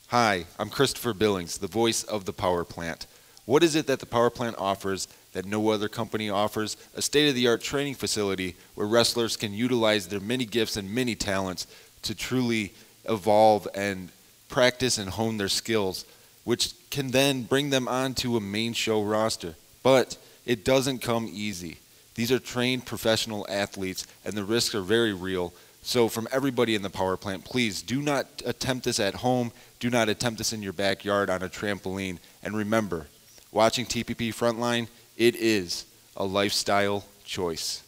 S3: Hi, I'm Christopher Billings, the voice of the Power Plant. What is it that the Power Plant offers that no other company offers? A state-of-the-art training facility where wrestlers can utilize their many gifts and many talents to truly evolve and practice and hone their skills, which can then bring them onto a main show roster. But it doesn't come easy. These are trained professional athletes, and the risks are very real. So from everybody in the Power Plant, please do not attempt this at home. Do not attempt this in your backyard on a trampoline. And remember, watching TPP Frontline, it is a lifestyle choice.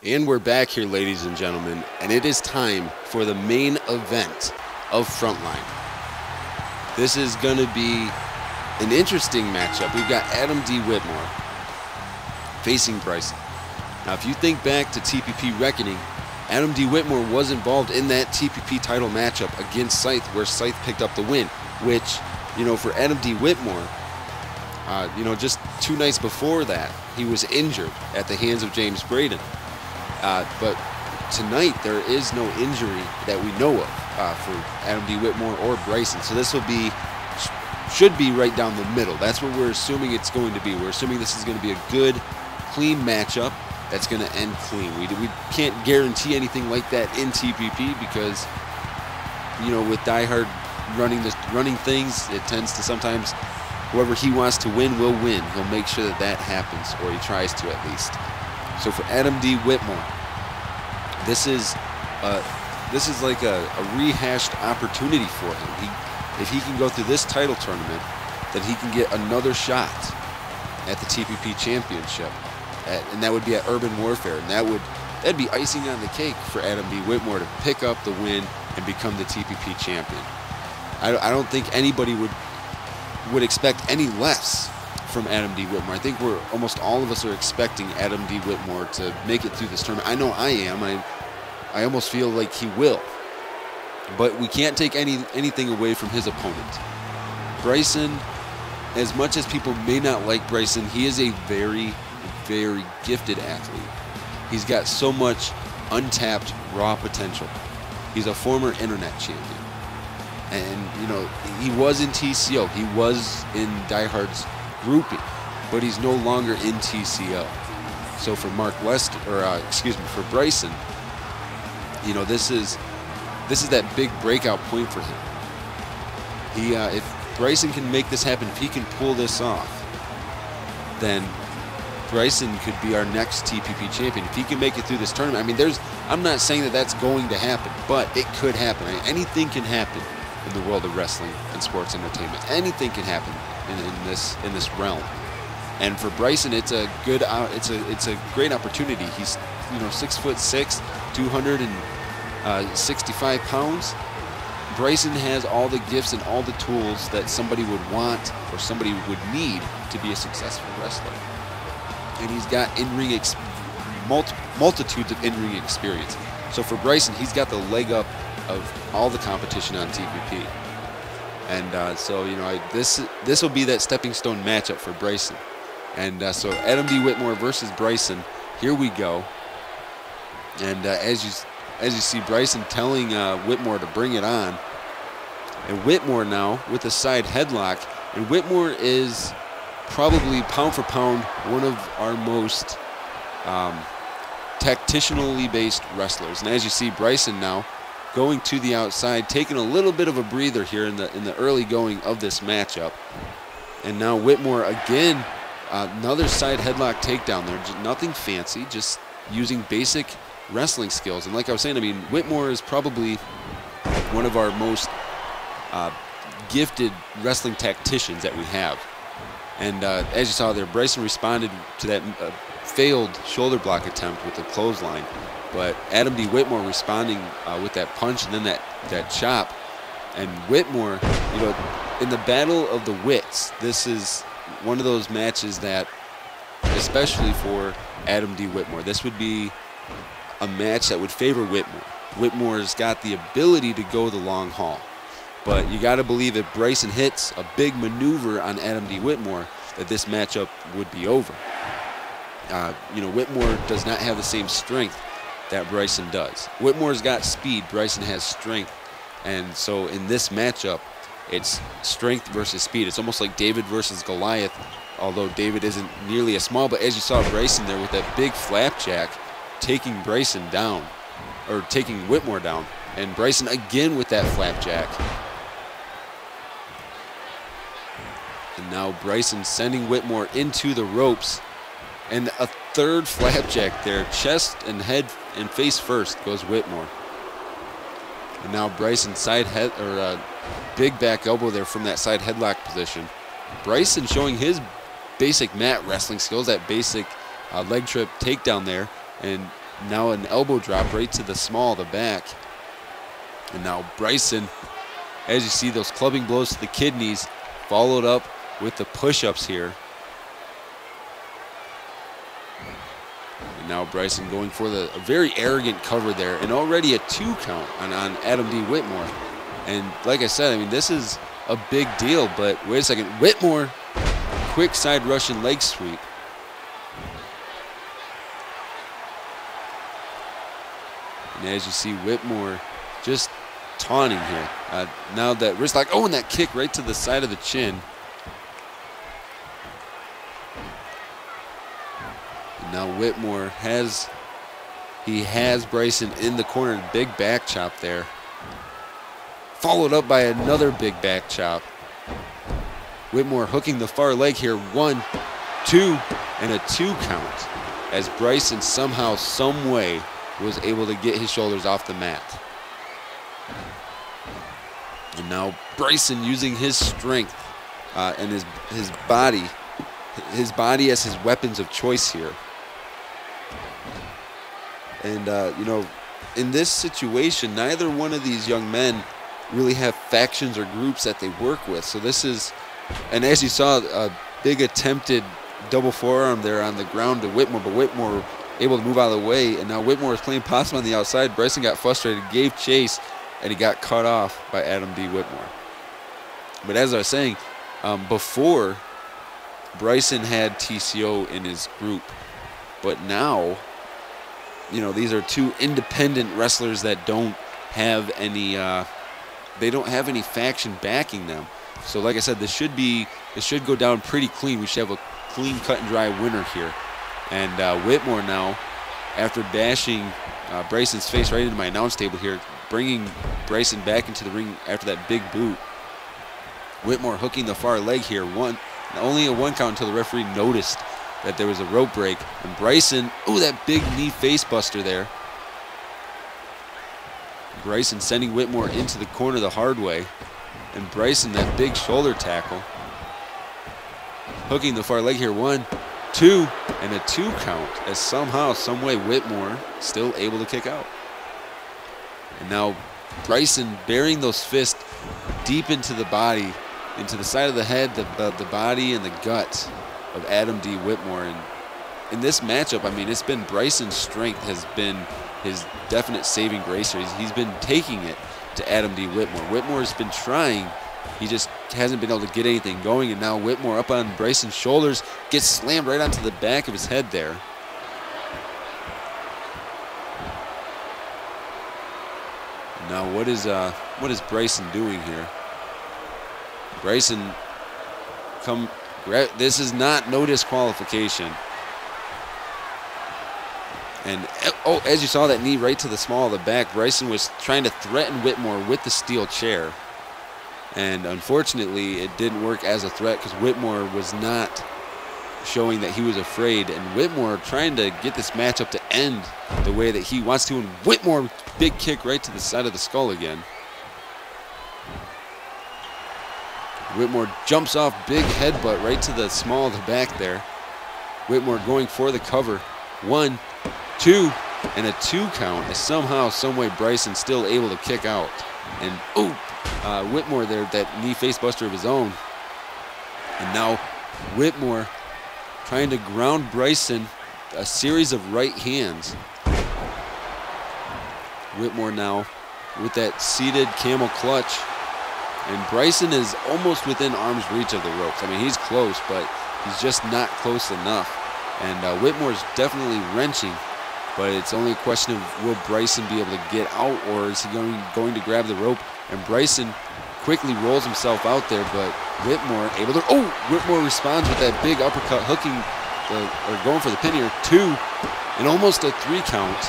S3: And we're back here, ladies and gentlemen, and it is time for the main event of Frontline. This is going to be an interesting matchup. We've got Adam D. Whitmore facing Bryson. Now, if you think back to TPP Reckoning, Adam D. Whitmore was involved in that TPP title matchup against Scythe, where Scythe picked up the win, which, for Adam D. Whitmore, just 2 nights before that, he was injured at the hands of James Braden. But tonight, there is no injury that we know of for Adam D. Whitmore or Bryson. So this should be right down the middle. That's what we're assuming it's going to be. We're assuming this is going to be a good, clean matchup that's going to end clean. We can't guarantee anything like that in TPP because, with Die Hard running things, it tends to sometimes whoever he wants to win will win. He'll make sure that happens, or he tries to at least. So for Adam D. Whitmore, this is like a rehashed opportunity for him. If he can go through this title tournament, then he can get another shot at the TPP Championship, and that would be at Urban Warfare, and that'd be icing on the cake for Adam D. Whitmore to pick up the win and become the TPP champion. I don't think anybody would would expect any less from Adam D. Whitmore. I think almost all of us are expecting Adam D. Whitmore to make it through this tournament. I know I am. I almost feel like he will. But we can't take anything away from his opponent. Bryson, as much as people may not like Bryson, he is a very, very gifted athlete. He's got so much untapped raw potential. He's a former internet champion. And, you know, he was in TCO. He was in Die Hard's grouping, but he's no longer in TCO. So for for Bryson, you know, this is that big breakout point for him. If Bryson can make this happen, if he can pull this off, then Bryson could be our next TPP champion. If he can make it through this tournament, I mean, I'm not saying that that's going to happen, but it could happen. I mean, anything can happen in the world of wrestling and sports entertainment. Anything can happen in this realm. And for Bryson, it's a great opportunity. He's 6'6", 265 pounds. Bryson has all the gifts and all the tools that somebody would want or somebody would need to be a successful wrestler. And he's got multitudes of in-ring experience. So for Bryson, he's got the leg up of all the competition on TPP. And so, you know, this will be that stepping stone matchup for Bryson. And so Adam D. Whitmore versus Bryson. Here we go. And as you see, Bryson telling Whitmore to bring it on. And Whitmore now with a side headlock. And Whitmore is probably pound for pound one of our most tactitionally based wrestlers. And as you see, Bryson now going to the outside, taking a little bit of a breather here in the early going of this matchup. And now Whitmore again, another side headlock takedown there. Just nothing fancy, just using basic wrestling skills. And like I was saying, I mean, Whitmore is probably one of our most gifted wrestling tacticians that we have. And as you saw there, Bryson responded to that failed shoulder block attempt with the clothesline. But Adam D. Whitmore responding with that punch and then that chop. And Whitmore, you know, in the battle of the wits, this is one of those matches that, especially for Adam D. Whitmore, this would be a match that would favor Whitmore. Whitmore's got the ability to go the long haul. But you got to believe if Bryson hits a big maneuver on Adam D. Whitmore, that this matchup would be over. You know, Whitmore does not have the same strength that Bryson does. Whitmore's got speed, Bryson has strength. And so in this matchup, it's strength versus speed. It's almost like David versus Goliath, although David isn't nearly as small. But as you saw Bryson there with that big flapjack, taking Bryson down, or taking Whitmore down. And Bryson again with that flapjack. And now Bryson sending Whitmore into the ropes. And a third flapjack there, chest and head and face first goes Whitmore. And now Bryson side head, or big back elbow there from that side headlock position. Bryson showing his basic mat wrestling skills, that basic leg trip takedown there. And now an elbow drop right to the small of the back. And now Bryson, as you see those clubbing blows to the kidneys, followed up with the push-ups here. And now Bryson going for a very arrogant cover there, and already a 2 count on Adam D. Whitmore. And like I said, I mean, this is a big deal, but wait a second. Whitmore, quick side Russian leg sweep. And as you see, Whitmore just taunting here. Now that wrist lock, oh, and that kick right to the side of the chin. And now Whitmore has Bryson in the corner, big back chop there. Followed up by another big back chop. Whitmore hooking the far leg here, 1, 2, and a 2 count. As Bryson somehow, some way, was able to get his shoulders off the mat. And now Bryson using his strength and his body as his weapons of choice here. And you know, in this situation, neither one of these young men really have factions or groups that they work with. So this is And as you saw, a big attempted double forearm there on the ground to Whitmore, but Whitmore able to move out of the way, and now Whitmore is playing possum on the outside. Bryson got frustrated, gave chase, and he got cut off by Adam D. Whitmore. But as I was saying, before, Bryson had TCO in his group, but now, you know, these are two independent wrestlers that don't have any, they don't have any faction backing them. So like I said, this should go down pretty clean. We should have a clean cut and dry winner here. And Whitmore now, after bashing Bryson's face right into my announce table here, bringing Bryson back into the ring after that big boot. Whitmore hooking the far leg here. Only a 1 count until the referee noticed that there was a rope break. And Bryson, ooh, that big knee face buster there. Bryson sending Whitmore into the corner the hard way. And Bryson, that big shoulder tackle. Hooking the far leg here. 1, 2, and a 2 count, as somehow, someway Whitmore still able to kick out. And now Bryson burying those fists deep into the body, into the side of the head, the body, and the gut of Adam D. Whitmore. And in this matchup, I mean, it's been Bryson's strength has been his definite saving grace here. He's been taking it to Adam D. Whitmore. Whitmore's been trying. He just hasn't been able to get anything going, and now Whitmore up on Bryson's shoulders, gets slammed right onto the back of his head there. Now what is Bryson doing here? Bryson this is no disqualification. And oh, as you saw that knee right to the small of the back, Bryson was trying to threaten Whitmore with the steel chair. And unfortunately, it didn't work as a threat because Whitmore was not showing that he was afraid. And Whitmore trying to get this matchup to end the way that he wants to. And Whitmore, big kick right to the side of the skull again. Whitmore jumps off, big headbutt right to the small of the back there. Whitmore going for the cover. 1, 2, and a 2 count. Is somehow, someway Bryson still able to kick out. And ooh, Whitmore there, that knee face buster of his own. And now Whitmore trying to ground Bryson, a series of right hands. Whitmore now with that seated camel clutch. And Bryson is almost within arm's reach of the ropes. I mean, he's close, but he's just not close enough. And Whitmore's definitely wrenching, but it's only a question of will Bryson be able to get out, or is he going to grab the rope? And Bryson quickly rolls himself out there, but Whitmore able to, oh, Whitmore responds with that big uppercut, hooking, or going for the pin here. 2, and almost a 3 count,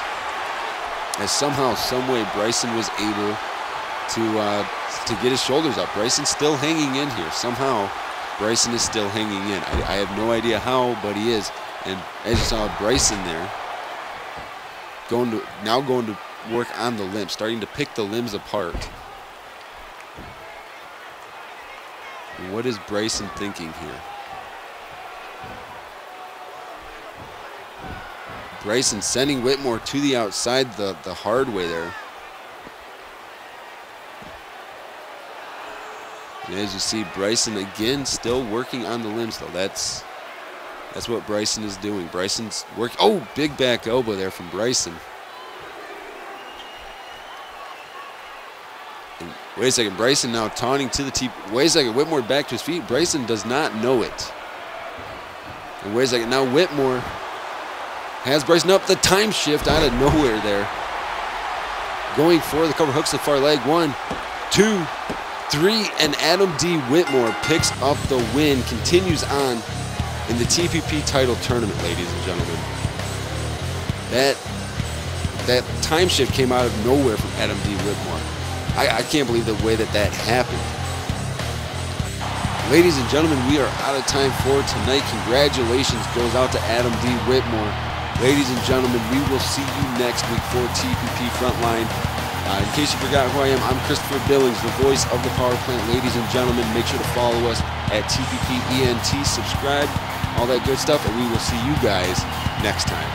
S3: as somehow, someway Bryson was able to get his shoulders up. Bryson's still hanging in here. Somehow, Bryson is still hanging in. I have no idea how, but he is. And as you saw, Bryson there, going to work on the limbs, starting to pick the limbs apart. And what is Bryson thinking here? Bryson sending Whitmore to the outside the hard way there. And as you see, Bryson again still working on the limbs though. That's what Bryson is doing. Bryson's working. Oh, big back elbow there from Bryson. And wait a second, Bryson now taunting to the TP. Wait a second, Whitmore back to his feet. Bryson does not know it. And wait a second, now Whitmore has Bryson up. The time shift out of nowhere there. Going for the cover, hooks the far leg. 1, 2, 3, and Adam D. Whitmore picks up the win, continues on in the TPP title tournament, ladies and gentlemen. That time shift came out of nowhere from Adam D. Whitmore. I can't believe the way that happened. Ladies and gentlemen, we are out of time for tonight. Congratulations goes out to Adam D. Whitmore. Ladies and gentlemen, we will see you next week for TPP Frontline. In case you forgot who I am, I'm Christopher Billings, the voice of the Power Plant. Ladies and gentlemen, make sure to follow us at TPP ENT, subscribe, all that good stuff, and we will see you guys next time.